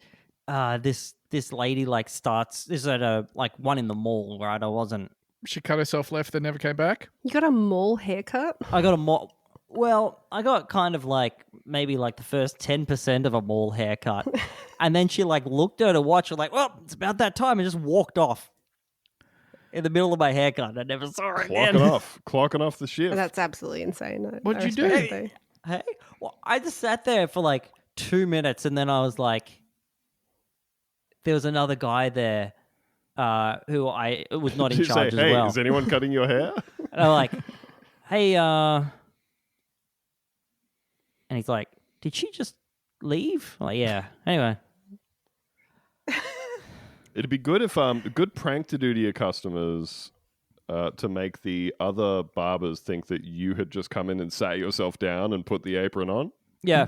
this lady like starts. This is at a like one in the mall, right? I wasn't. She cut herself left and never came back. You got a mole haircut? I got a mall. Well, I got kind of like maybe like the first 10% of a mall haircut, and then she like looked at her watch and like, well, it's about that time, and just walked off in the middle of my haircut. I never saw her again. Clocking off the shift. That's absolutely insane. What'd you do? respect it, Hey, well, I just sat there for like 2 minutes, and then I was like, there was another guy there who I was not in Did you say, charge as hey, well. is anyone cutting your hair? And I'm like, hey, and he's like, did she just leave? I'm like, yeah. Anyway, It'd be good if a good prank to do to your customers to make the other barbers think that you had just come in and sat yourself down and put the apron on. Yeah.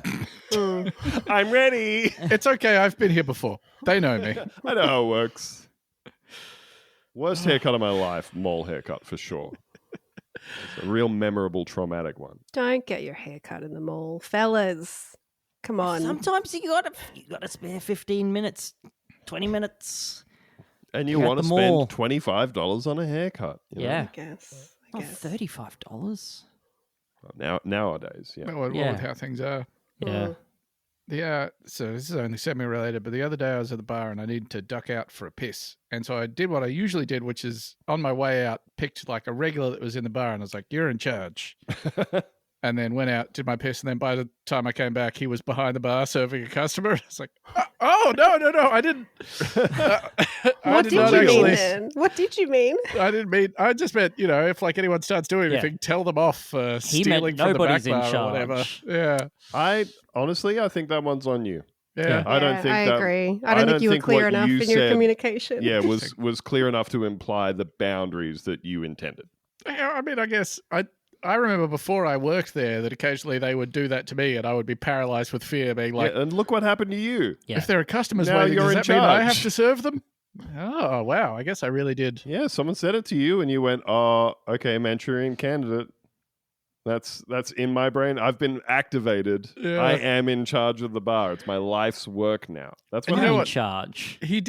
I'm ready. It's okay. I've been here before. They know me. I know how it works. Worst haircut of my life, mole haircut for sure. It's a real memorable, traumatic one. Don't get your hair cut in the mall, fellas. Come on. Sometimes you gotta spare 15 minutes, 20 minutes. And you You're at want to the spend mall. $25 on a haircut. You know? Yeah. I guess. Oh, $35. Nowadays, yeah. Well, Yeah. with how things are. Yeah. Yeah, so this is only semi-related, but the other day I was at the bar and I needed to duck out for a piss. And so I did what I usually did, which is on my way out, picked like a regular that was in the bar and I was like, you're in charge. And then went out, did my piss, and then by the time I came back, he was behind the bar serving a customer. I was like, oh, no, I didn't. What did you mean then? What did you mean? I didn't mean, I just meant, if like anyone starts doing anything, tell them off for He meant stealing from the back nobody's in bar or whatever. charge. Yeah. I think that one's on you. Yeah. I don't think I that. agree. I don't think you were think clear what enough you in your said, communication. Yeah, was clear enough to imply the boundaries that you intended. I mean, I guess I remember before I worked there that occasionally they would do that to me and I would be paralyzed with fear, being like, Yeah, and look what happened to you. Yeah. if there are customers Now waiting, you're does in that mean I have charge. to serve them? Oh, wow. I guess I really did. Yeah, someone said it to you, and you went, "Oh, okay, Manchurian candidate." That's in my brain. I've been activated. Yeah. I am in charge of the bar. It's my life's work now. That's what And I'm you know in what? charge. He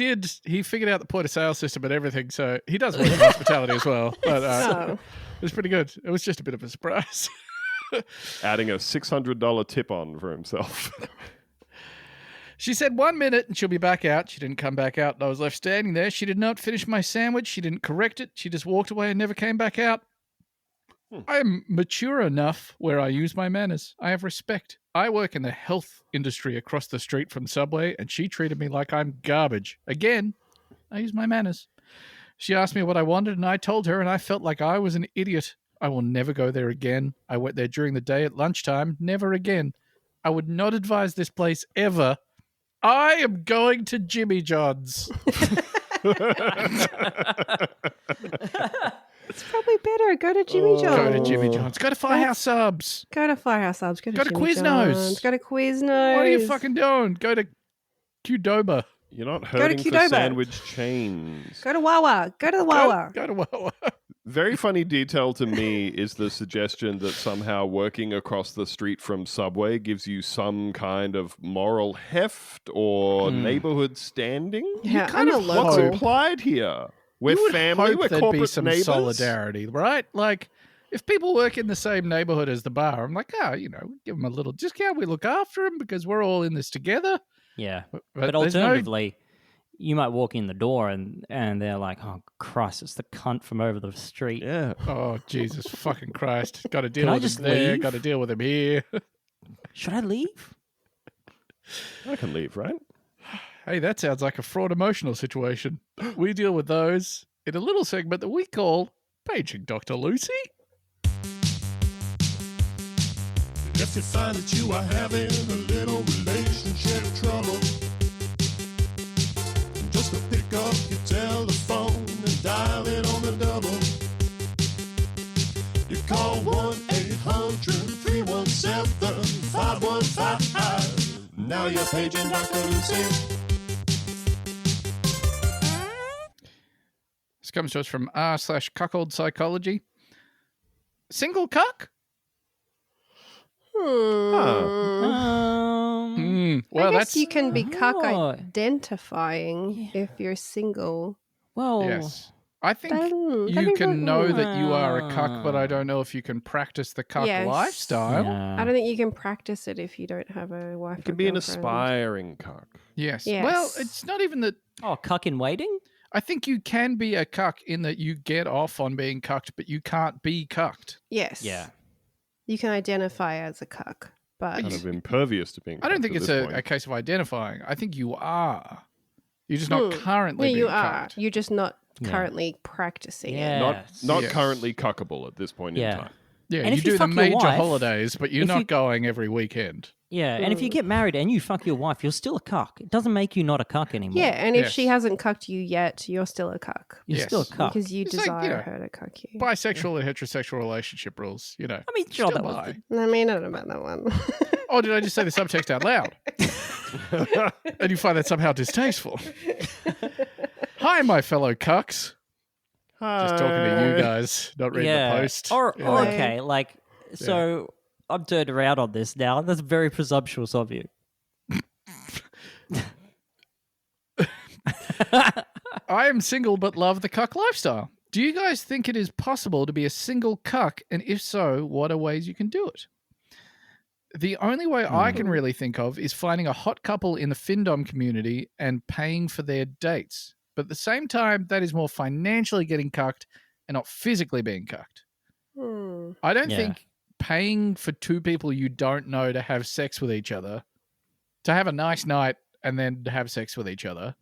figured out the point of sale system and everything, so he does work in hospitality as well. But Oh. it was pretty good. It was just a bit of a surprise. adding a $600 tip on for himself. She said 1 minute and she'll be back out. She didn't come back out and I was left standing there. She did not finish my sandwich. She didn't correct it. She just walked away and never came back out. I am mature enough where I use my manners. I have respect. I work in the health industry across the street from Subway and she treated me like I'm garbage. Again, I use my manners. She asked me what I wanted and I told her and I felt like I was an idiot. I will never go there again. I went there during the day at lunchtime. Never again. I would not advise this place ever. I am going to Jimmy John's. It's probably better. Go to Jimmy John's. Go to Jimmy John's. Go to Firehouse Subs. Go to Firehouse Subs. Go to Jimmy Quiznos. John's. Go to Quiznos. What are you fucking doing? Go to Qdoba. You're not to hurting for Qdoba. sandwich chains. Go to Wawa. Go to the Wawa. Go to Wawa. Very funny detail to me is the suggestion that somehow working across the street from Subway gives you some kind of moral heft or neighborhood standing. Yeah, kind I'm a of What's local. implied here? We're You would family, hope we're there'd corporate be some neighbors. solidarity, right? Like, if people work in the same neighborhood as the bar, I'm like, give them a little discount. We look after them because we're all in this together. Yeah. But But there's alternatively, you might walk in the door and they're like, oh, Christ, it's the cunt from over the street. Yeah. Oh, Jesus fucking Christ. Got to deal Can I with just him there. leave? Got to deal with him here. Should I leave? I can leave, right? Hey, that sounds like a fraud emotional situation. We deal with those in a little segment that we call Paging Dr. Lucy. If you find that you are having a little relationship trouble, just to pick up your telephone and dial it on the double. You call 1-800-317-5155. Now you're paging Dr. Lucy. This comes to us from r/cuckold psychology. Single cuck? Well, I guess that's you can be cuck Oh. identifying if you're single. Well, yes. I think That'd you be can good. know that you are a cuck, but I don't know if you can practice the cuck Yes. lifestyle. yeah. I don't think you can practice it if you don't have a wife. You or can be an girlfriend. aspiring cock. Yes. Yes. Well, it's not even that. Oh, cuck in waiting? I think you can be a cuck in that you get off on being cucked, but you can't be cucked. Yes. Yeah. You can identify as a cuck, but Kind of impervious to being I don't cucked think at it's this a point. case of identifying. I think you are. You're just not currently yeah, being you are. cucked. You're just not Yeah. currently practicing Yeah. it. Not Yes. currently cuckable at this point Yeah. in time. Yeah, And you if you do the fuck your major wife- holidays, but you're if not you- going every weekend. Yeah, and if you get married and you fuck your wife, you're still a cuck. It doesn't make you not a cuck anymore. Yeah, and if Yes. she hasn't cucked you yet, you're still a cuck. You're Yes. still a cuck. Because you It's like, desire you know, her to cuck you. Bisexual and heterosexual relationship rules, you know. I mean, sure, Still that was bi. I mean, I don't know about that one. Oh, did I just say the subtext out loud? And you find that somehow distasteful. Hi, my fellow cucks. Just talking to you guys, not reading the post. Or, Yeah. okay, like, so I'm turned around on this now. That's very presumptuous of you. I am single but love the cuck lifestyle. Do you guys think it is possible to be a single cuck? And if so, what are ways you can do it? The only way I can really think of is finding a hot couple in the Findom community and paying for their dates. But at the same time, that is more financially getting cucked and not physically being cucked. I don't Yeah. think paying for two people you don't know to have sex with each other, to have a nice night and then to have sex with each other,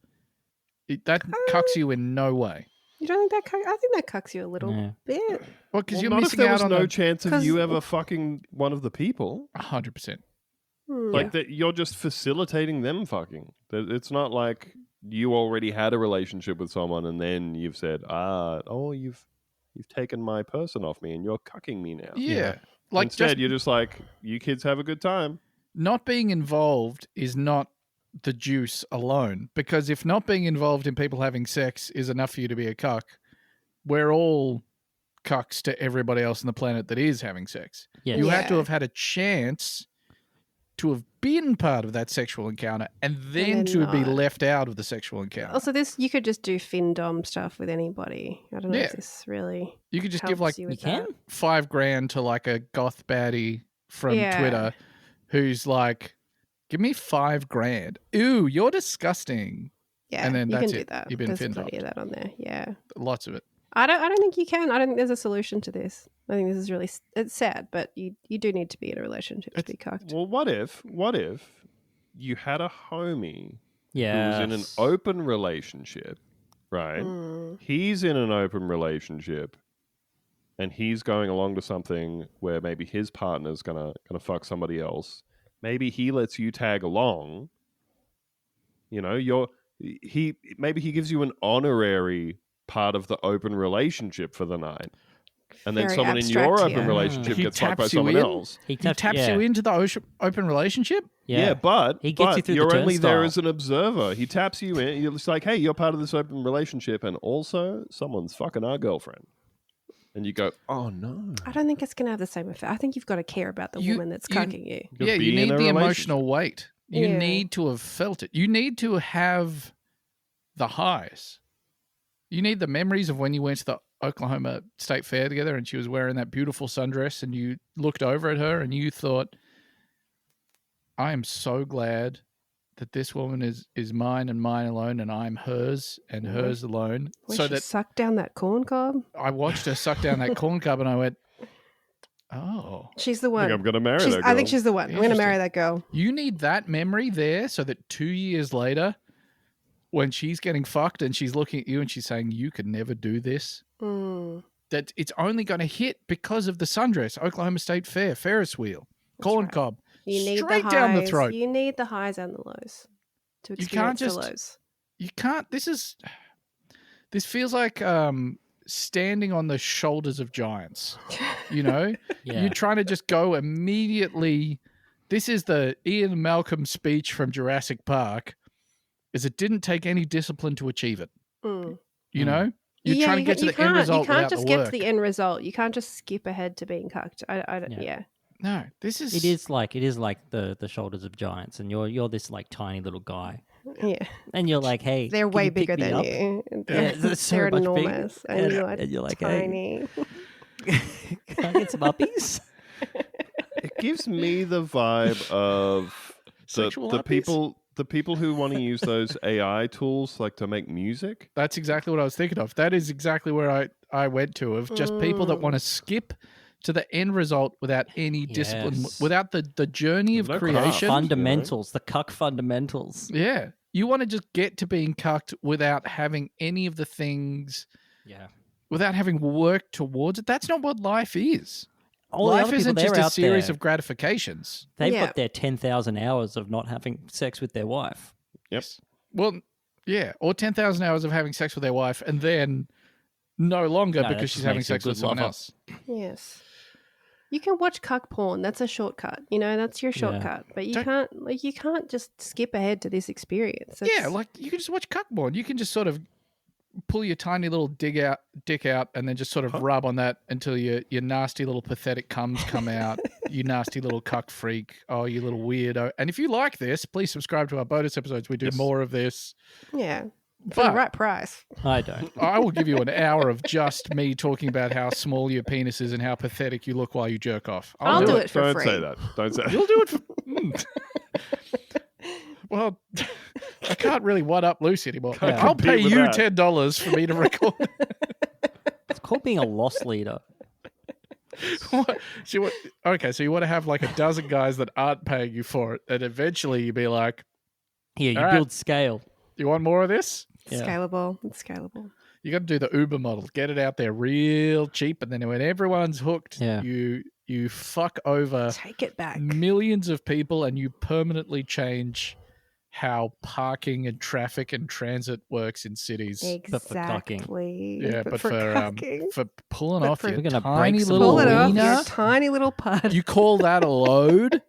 that cucks you in no way. You don't think that I think that cucks you a little Yeah. bit. Well, because Well, you're not if missing there out was on no chance of 'cause- you ever fucking one of the people. 100%. Like that, you're just facilitating them fucking. It's not like you already had a relationship with someone and then you've said, you've taken my person off me and you're cucking me now. Yeah. Like Instead, just you're just like, you kids have a good time. not being involved is not the juice alone. Because if not being involved in people having sex is enough for you to be a cuck, we're all cucks to everybody else on the planet that is having sex. Yes. You have to Yeah. have had a chance to have been part of that sexual encounter and then then to be not. left out of the sexual encounter. Also, you could just do Findom stuff with anybody. I don't know Yeah. if this really You could just helps give like you You with can? that. $5,000 to like a goth baddie from Yeah. Twitter who's like, give me $5,000. Ooh, you're disgusting. Yeah, And then you that's can do it. that. You've been There's plenty Findomed. of that on there. Yeah, Lots of it. I don't think you can. I don't think there's a solution to this. I think this is really it's sad, but you do need to be in a relationship to be cucked. Well, what if you had a homie Yeah. who was in an open relationship, right? He's in an open relationship and he's going along to something where maybe his partner's gonna fuck somebody else. Maybe he lets you tag along. You know, maybe he gives you an honorary part of the open relationship for the night. And then Very someone in abstract your here. open relationship He gets fucked by taps you someone in? else. He taps you into the open relationship? Yeah, but He gets you through the you're only there turnstile. as an observer. He taps you in. You're just like, hey, you're part of this open relationship, and also someone's fucking our girlfriend. And you go, oh no. I don't think it's going to have the same effect. I think you've got to care about the woman that's cucking you. You'll Yeah, be you in need a the relationship. emotional weight. You Yeah. need to have felt it. You need to have the highs. You need the memories of when you went to the Oklahoma State Fair together and she was wearing that beautiful sundress and you looked over at her and you thought, I am so glad that this woman is mine and mine alone and I'm hers and hers alone. When So she that sucked down that corn cob, I watched her suck down that corn cob and I went, oh. she's the I one. think I'm going to marry that girl. I think she's the one. I'm going to marry Interesting. that girl. You need that memory there so that 2 years later, when she's getting fucked and she's looking at you and she's saying, you could never do this, that it's only going to hit because of the sundress, Oklahoma State Fair, Ferris wheel, corn right. cob, You need straight the highs. down the throat. You need the highs and the lows to You can't experience the just- lows. You can't, this feels like standing on the shoulders of giants, you know? Yeah. You're trying to just go immediately. This is the Ian Malcolm speech from Jurassic Park, is it didn't take any discipline to achieve it. Mm. You know? You're Yeah, trying to you get to you the end can't- result You can't without just the get work. to the end result. You can't just skip ahead to being cucked. I don't. Yeah. Yeah. No, this is... It is like the shoulders of giants, and you're this like tiny little guy, Yeah. and you're like, hey, They're can way you pick bigger me than up? you. Yeah, They're, it's so they're much bigger. enormous, and And you're you're like, hey. tiny. Can I get some uppies? It gives me the vibe of Sexual the uppies? people who want to use those AI tools like to make music. That's exactly what I was thinking of. That is exactly where I went to, of just people that want to skip to the end result without any discipline, Yes. without the journey of No craft. creation. Fundamentals, the cuck fundamentals. Yeah. You want to just get to being cucked without having any of the things, Yeah. without having worked towards it. That's not what life is. all the Life other isn't people, just they're a out series there. of gratifications. They've Yeah. got their 10,000 hours of not having sex with their wife. Yep. Well, yeah, or 10,000 hours of having sex with their wife and then no longer No, that because just she's having makes you a sex with good someone lover. else. Yes. You can watch cuck porn. That's a shortcut. You know, that's your shortcut. But you can't just skip ahead to this experience. Yeah, like you can just watch cuck porn. You can just sort of pull your tiny little dick out and then just sort of rub on that until your nasty little pathetic cums come out. You nasty little cuck freak. Oh, you little weirdo. And if you like this, please subscribe to our bonus episodes. We do more of this. yeah, for the But right price. I don't. I will give you an hour of just me talking about how small your penis is and how pathetic you look while you jerk off. I'll do it for Don't free. say that. Don't say You'll do it for... Well, I can't really one-up Lucy anymore. Can't I'll pay compete with you that. $10 for me to record. It's called being a loss leader. Okay, so you want to have like a dozen guys that aren't paying you for it, and eventually you'd be like, Here, you All right. build scale. you want more of this? Yeah. Scalable. It's scalable. You got to do the Uber model. Get it out there real cheap, and then when everyone's hooked, Yeah. you fuck over Take it back. millions of people, and you permanently change how parking and traffic and transit works in cities. But for cucking. Exactly. Yeah, but for cucking. pulling But off for- your We're gonna tiny break some little Pull it off, wiener. your tiny little pud. You call that a load?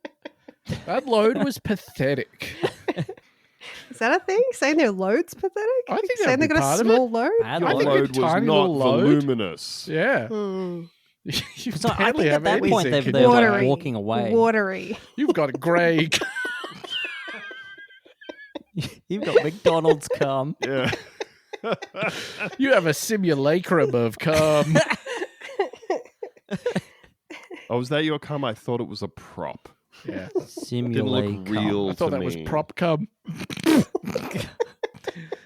That load was pathetic. Is that a thing? Saying their load's pathetic? I think Saying that'd they be got a part of small load? Bad I that. load. think a Load was tiny not little load. voluminous. Yeah. Hmm. You So I barely think have at that point anything they're in like your Watery. walking away. Watery. You've got grey. You've got McDonald's cum. Yeah. You have a simulacrum of cum. Oh, was that your cum? I thought it was a prop. Yeah. Didn't Simulate look cum. real I thought to that was me. prop cum.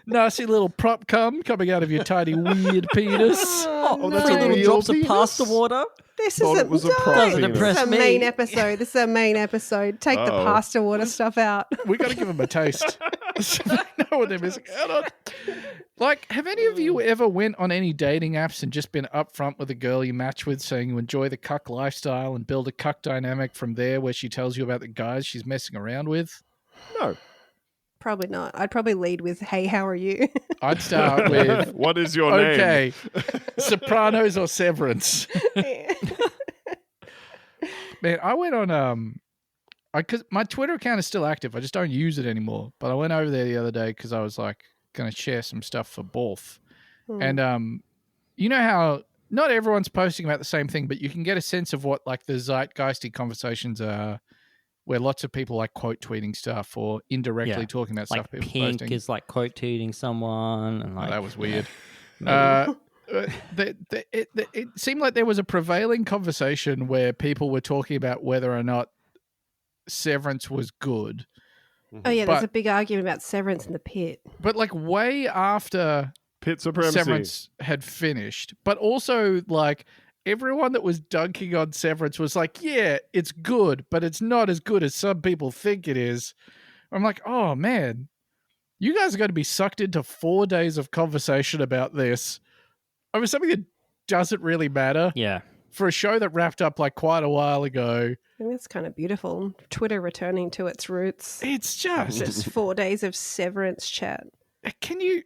Nasty little prop cum coming out of your tiny weird penis. Oh, that's Three a little real drops penis? of pasta water. This Thought is it was a prop Doesn't penis. impress This is a me. main episode. This is a main episode. Take the Uh-oh. pasta water stuff out. We got to give them a taste. So they know what they're missing out on. Like, have any of you ever went on any dating apps and just been upfront with a girl you match with, saying you enjoy the cuck lifestyle and build a cuck dynamic from there, where she tells you about the guys she's messing around with? No. Probably not. I'd probably lead with, "Hey, how are you?" I'd start with, What is your name? okay, Sopranos or Severance. Man, I went on because my Twitter account is still active. I just don't use it anymore. But I went over there the other day because I was like going to share some stuff for both. And you know how not everyone's posting about the same thing, but you can get a sense of what like the zeitgeisty conversations are, where lots of people like quote tweeting stuff or indirectly Yeah. talking about Like stuff people Pink posting. is like quote tweeting someone, and Oh, like that was weird. maybe. It seemed like there was a prevailing conversation where people were talking about whether or not Severance was good, Oh yeah, there's But- a big argument about Severance in the pit. but like way after Pit supremacy. Severance had finished, but also like everyone that was dunking on Severance was like, yeah, it's good, but it's not as good as some people think it is. I'm like, oh man, you guys are going to be sucked into 4 days of conversation about this over something that doesn't really matter Yeah. for a show that wrapped up like quite a while ago. I think that's kind of beautiful. Twitter returning to its roots. It's just, Just 4 days of Severance chat.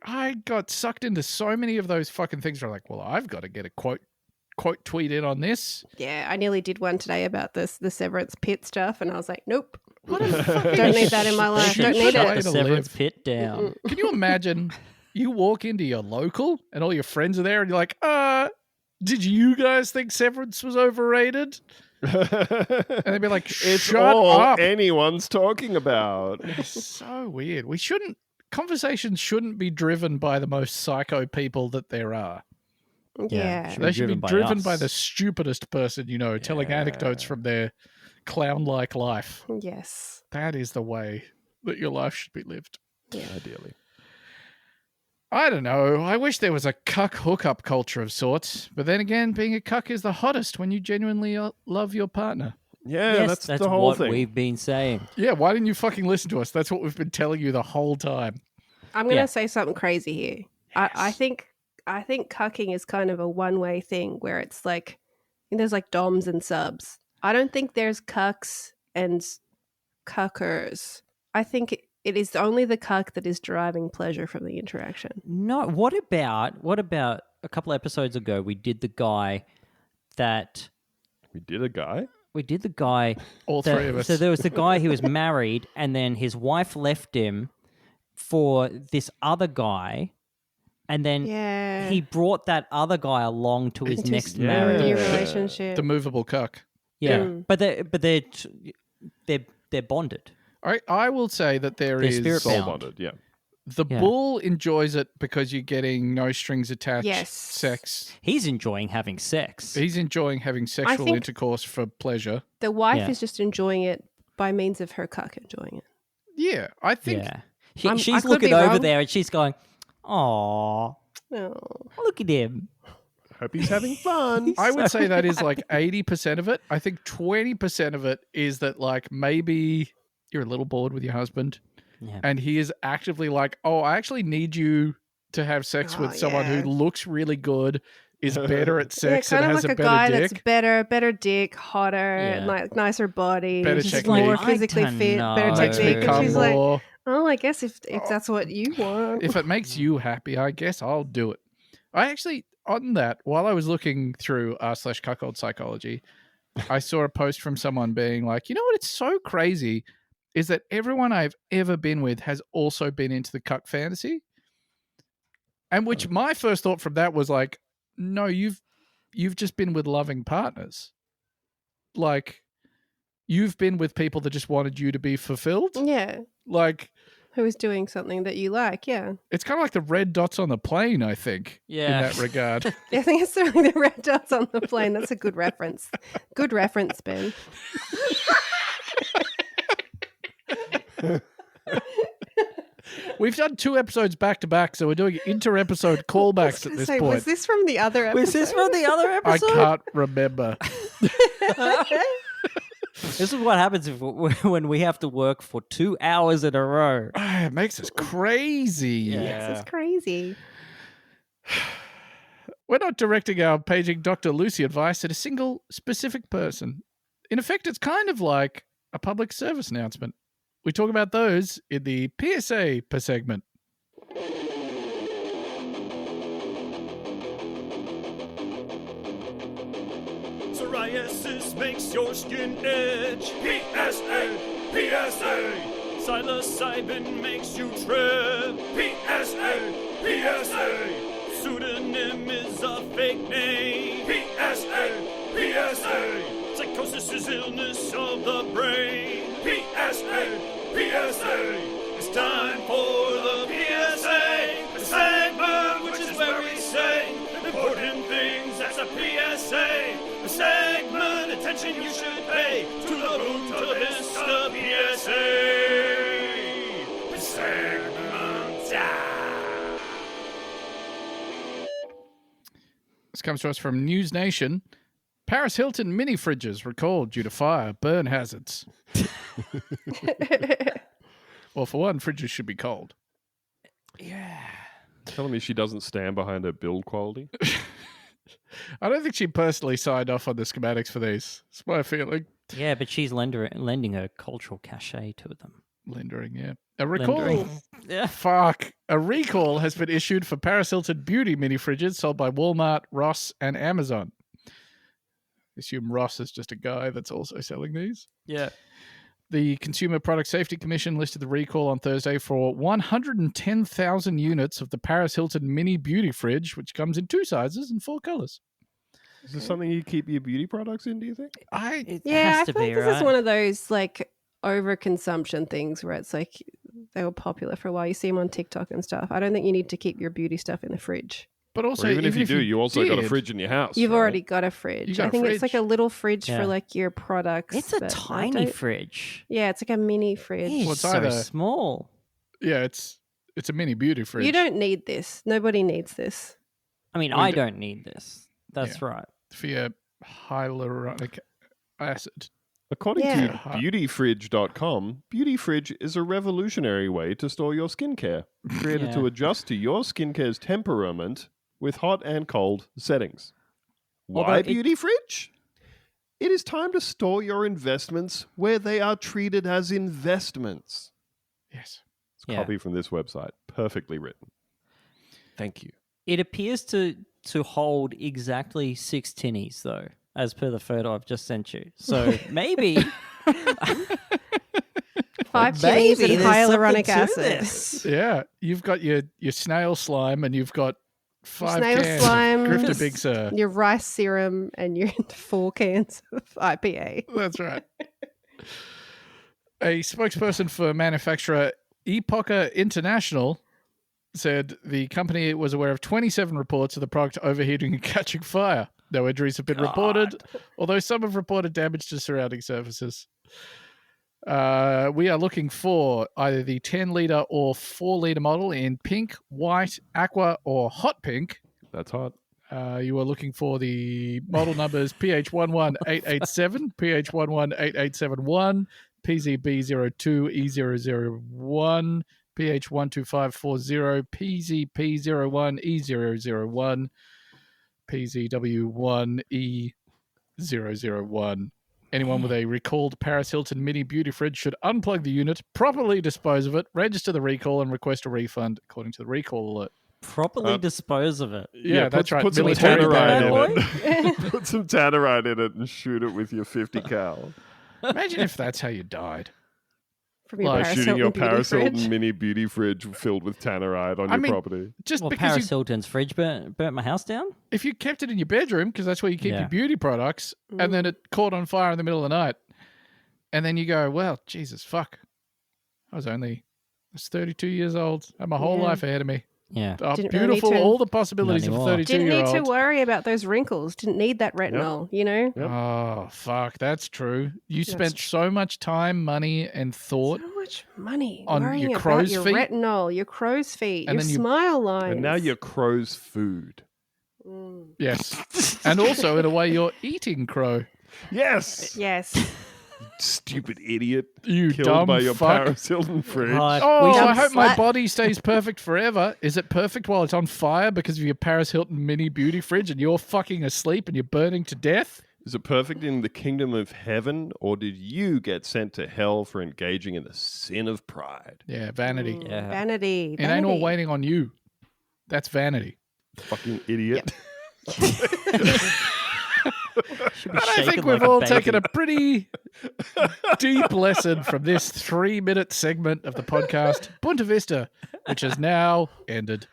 I got sucked into so many of those fucking things where I'm like, well, I've got to get a quote tweet in on this. Yeah, I nearly did one today about the Severance pit stuff, and I was like, nope. What a fucking Don't need that in my life. shit Don't need show Shut it. the to Severance live. pit down. Can you imagine you walk into your local and all your friends are there and you're like, did you guys think Severance was overrated? And they'd be like, It's shut all up. anyone's talking about. It's so weird. Conversations shouldn't be driven by the most psycho people that there are. Yeah. Should They be should be driven by driven by us. the stupidest person you know, telling anecdotes from their clown-like life. Yes. That is the way that your life should be lived. Ideally. I don't know. I wish there was a cuck hookup culture of sorts. But then again, being a cuck is the hottest when you genuinely love your partner. Yeah, Yes, that's the whole what thing. we've been saying. Yeah, why didn't you fucking listen to us? That's what we've been telling you the whole time. I'm going to Yeah. say something crazy here. I think cucking is kind of a one-way thing where it's like think there's like doms and subs. I don't think there's cucks and cuckers. I think it is only the cuck that is deriving pleasure from the interaction. No, what about a couple episodes ago we did the guy that We did a guy? All three of us. So there was the guy who was married and then his wife left him for this other guy, and then Yeah. he brought that other guy along to his Into next his marriage. new Yeah. relationship. The movable cuck. Yeah, Mm. but they're bonded. I will say that They're is spirit Soul bound. bonded, yeah. the Yeah. bull enjoys it because you're getting no strings attached Yes. sex. He's enjoying having sex. He's enjoying having sexual think- intercourse for pleasure. The wife Yeah. is just enjoying it by means of her cuck enjoying it. Yeah, I think Yeah, I she's could looking be over wrong. there and she's going, "Aw, Oh. look at him." Hope he's having fun. I would say that is like 80% of it. I think 20% of it is that like maybe you're a little bored with your husband Yeah. and he is actively like, oh, I actually need you to have sex with Oh, someone yeah. who looks really good, is better at sex, yeah, kind and of has like a a guy better that's dick. better dick, hotter, Yeah. like nicer body, Better just technique. more I physically don't fit, better know. Makes me technique. And come she's like, more. oh, I guess if that's what you want. If it makes you happy, I guess I'll do it. I actually, on that, while I was looking through r/cuckold psychology, I saw a post from someone being like, you know what? It's so crazy is that everyone I've ever been with has also been into the cuck fantasy. And which my first thought from that was like, no, you've just been with loving partners. Like, you've been with people that just wanted you to be fulfilled. Yeah, Like, who is doing something that you like? Yeah, it's kind of like the red dots on the plane, I think, Yeah. in that regard. I think it's certainly the red dots on the plane. That's a good reference. Good reference, Ben. We've done 2 episodes back to back, so we're doing inter-episode callbacks at this Say, point. was this from the other episode? Was this from the other I episode? can't remember. This is what happens when we have to work for 2 hours in a row. It makes us crazy. Yes, it's crazy. We're not directing our paging Dr. Lucy advice at a single specific person. In effect, it's kind of like a public service announcement. We talk about those in the PSA per segment. Psoriasis makes your skin itch. PSA, PSA. Psilocybin makes you trip. PSA, PSA. Pseudonym is a fake name. PSA, PSA. Psychosis is illness of the brain. PSA, PSA. It's time for the PSA segment, which is where we say important things as a PSA. The segment, attention you should pay to the root of this, the PSA segment. This comes to us from News Nation. Paris Hilton mini fridges recalled due to fire, burn hazards. Well, for one, fridges should be cold. Telling me she doesn't stand behind her build quality. I don't think she personally signed off on the schematics for these. It's my feeling. Yeah, but she's lending her cultural cachet to them. Lendering, yeah. A recall. Lendering. Yeah. Fuck. A recall has been issued for Paris Hilton beauty mini fridges sold by Walmart, Ross, and Amazon. I assume Ross is just a guy that's also selling these. Yeah. The Consumer Product Safety Commission listed the recall on Thursday for 110,000 units of the Paris Hilton mini beauty fridge, which comes in 2 sizes and 4 colors. Is this something you keep your beauty products in, do you think? It Yeah, has I to feel be, like this is right? one of those like overconsumption things where it's like they were popular for a while. You see them on TikTok and stuff. I don't think you need to keep your beauty stuff in the fridge. But also, Or even if you do, you also got a did, fridge in your house. You've right? already got a fridge. You got I a think it's like fridge. a little fridge Yeah. for like your products. It's a but I tiny don't- fridge. Yeah, it's like a mini fridge. It's Well, it's so either- small. Yeah, it's a mini beauty fridge. You don't need this. Nobody needs this. I mean, We I do- don't need this. That's Yeah. right. for your hyaluronic acid. According Yeah. to beautyfridge.com, Beauty Fridge is a revolutionary way to store your skincare, created Yeah. to adjust to your skincare's temperament with hot and cold settings. Why Although it- Beauty Fridge? It is time to store your investments where they are treated as investments. Yes. It's a copy from this website. Perfectly written. Thank you. It appears to hold exactly 6 tinnies, though, as per the photo I've just sent you. So maybe 5 tinnies maybe and there's hyaluronic something to acid. this. Yeah. You've got your snail slime and you've got 5 Snail cans slime, of Grifter Big Sur. your rice serum, and your 4 cans of IPA. That's right. A spokesperson for manufacturer Epoca International said the company was aware of 27 reports of the product overheating and catching fire. No injuries have been reported, although some have reported damage to surrounding surfaces. We are looking for either the 10-litre or 4-litre model in pink, white, aqua, or hot pink. That's hot. You are looking for the model numbers PH11887, PH118871, PZB02E001, PH12540, PZP01E001, PZW1E001. Anyone with a recalled Paris Hilton mini beauty fridge should unplug the unit, properly dispose of it, register the recall, and request a refund according to the recall alert. Properly dispose of it. Yeah, that's right. Put some Military tannerite bad in it. Put some tannerite in it and shoot it with your 50 cal. Imagine if that's how you died. From your Like Paris Shooting your Hilton beauty Paris fridge. Hilton mini beauty fridge filled with tannerite on your property. Just Well, because Paris Hilton's fridge burnt my house down? if you kept it in your bedroom, because that's where you keep Yeah. your beauty products, and then it caught on fire in the middle of the night, and then you go, well, Jesus, fuck. I was 32 years old. I had my whole Yeah. life ahead of me. Yeah. Oh, Didn't really beautiful, need to- all the possibilities of Not a anymore. 32-year-old. Didn't need to worry about those wrinkles. Didn't need that retinol, you know? Yep. Oh, fuck, that's true. You That's spent so much time, money, and thought. So much money On worrying your about crow's your feet? retinol, your crow's feet, And your then you- smile lines. And now you're crow's food. Yes. And also, in a way, you're eating crow. Yes! Yes. Stupid idiot. You Killed dumb by your fuck. Paris Hilton fridge. God, Oh, we should- I hope my slut. body stays perfect forever. Is it perfect while it's on fire because of your Paris Hilton mini beauty fridge and you're fucking asleep and you're burning to death? Is it perfect in the kingdom of heaven, or did you get sent to hell for engaging in the sin of pride? Yeah, vanity. Yeah. Vanity. It ain't all waiting on you. That's vanity. Fucking idiot. should be And I shaken think we've like all baby. taken a pretty deep lesson from this 3-minute segment of the podcast, Punta Vista, which has now ended.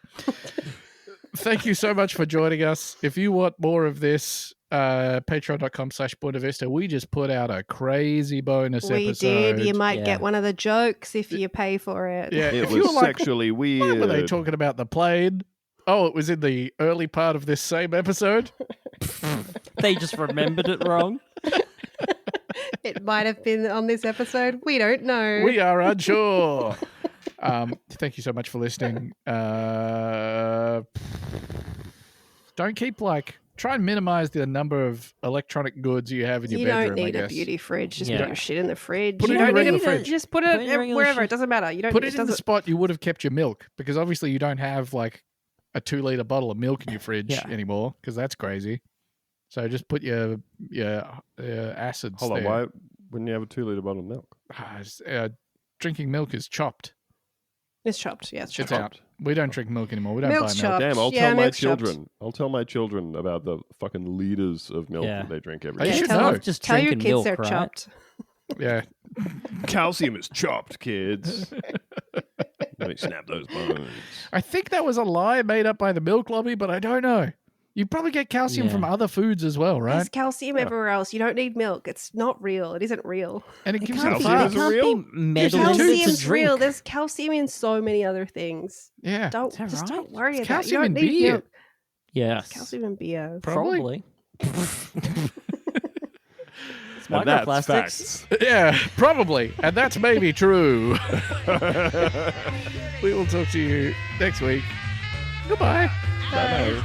Thank you so much for joining us. If you want more of this, patreon.com/Punta Vista, we just put out a crazy bonus We episode. did. You might Yeah. get one of the jokes if you pay for it. Yeah, It if you was were like, sexually what weird. were they talking about the plane? Oh, it was in the early part of this same episode. They just remembered it wrong. It might have been on this episode. We don't know. We are unsure. Thank you so much for listening. Don't keep try and minimize the number of electronic goods you have in your you bedroom. don't need I a guess. beauty fridge. Just Yeah. put your shit in the fridge. Put it You in don't the need regular to- fridge. Just put Put it it in the regular wherever. fridge. It doesn't matter. You don't. Put it it in the doesn't. spot you would have kept your milk, because obviously you don't have a 2-litre bottle of milk in your fridge Yeah. anymore, because that's crazy. So just put your acids Hold on, there. why wouldn't you have a 2-litre bottle of milk? Drinking milk is chopped. It's chopped. Yeah, it's chopped. It's out. We don't drink milk anymore. We don't Milk's buy milk. chopped. Damn, I'll Yeah, tell my milk's chopped. children. I'll tell my children about the fucking liters of milk Yeah. that they drink every They day. should tell know. them- Just Tell your drinking kids milk, they're right? chopped. Yeah. Calcium is chopped, kids. Let me snap those bones. I think that was a lie made up by the milk lobby, but I don't know. You probably get calcium Yeah. from other foods as well, right? There's calcium everywhere else. You don't need milk. It's not real. It isn't real. And it gives can't you be- Calcium fast. is real? meddling to Calcium's drink. real. There's calcium in so many other things. Yeah. Don't that just right? don't worry It's about it. You calcium don't in need beer. milk. Yes. Calcium in beer. Probably. It's And that's microplastics. facts. Yeah, probably. And that's maybe true. We will talk to you next week. Goodbye. Bye.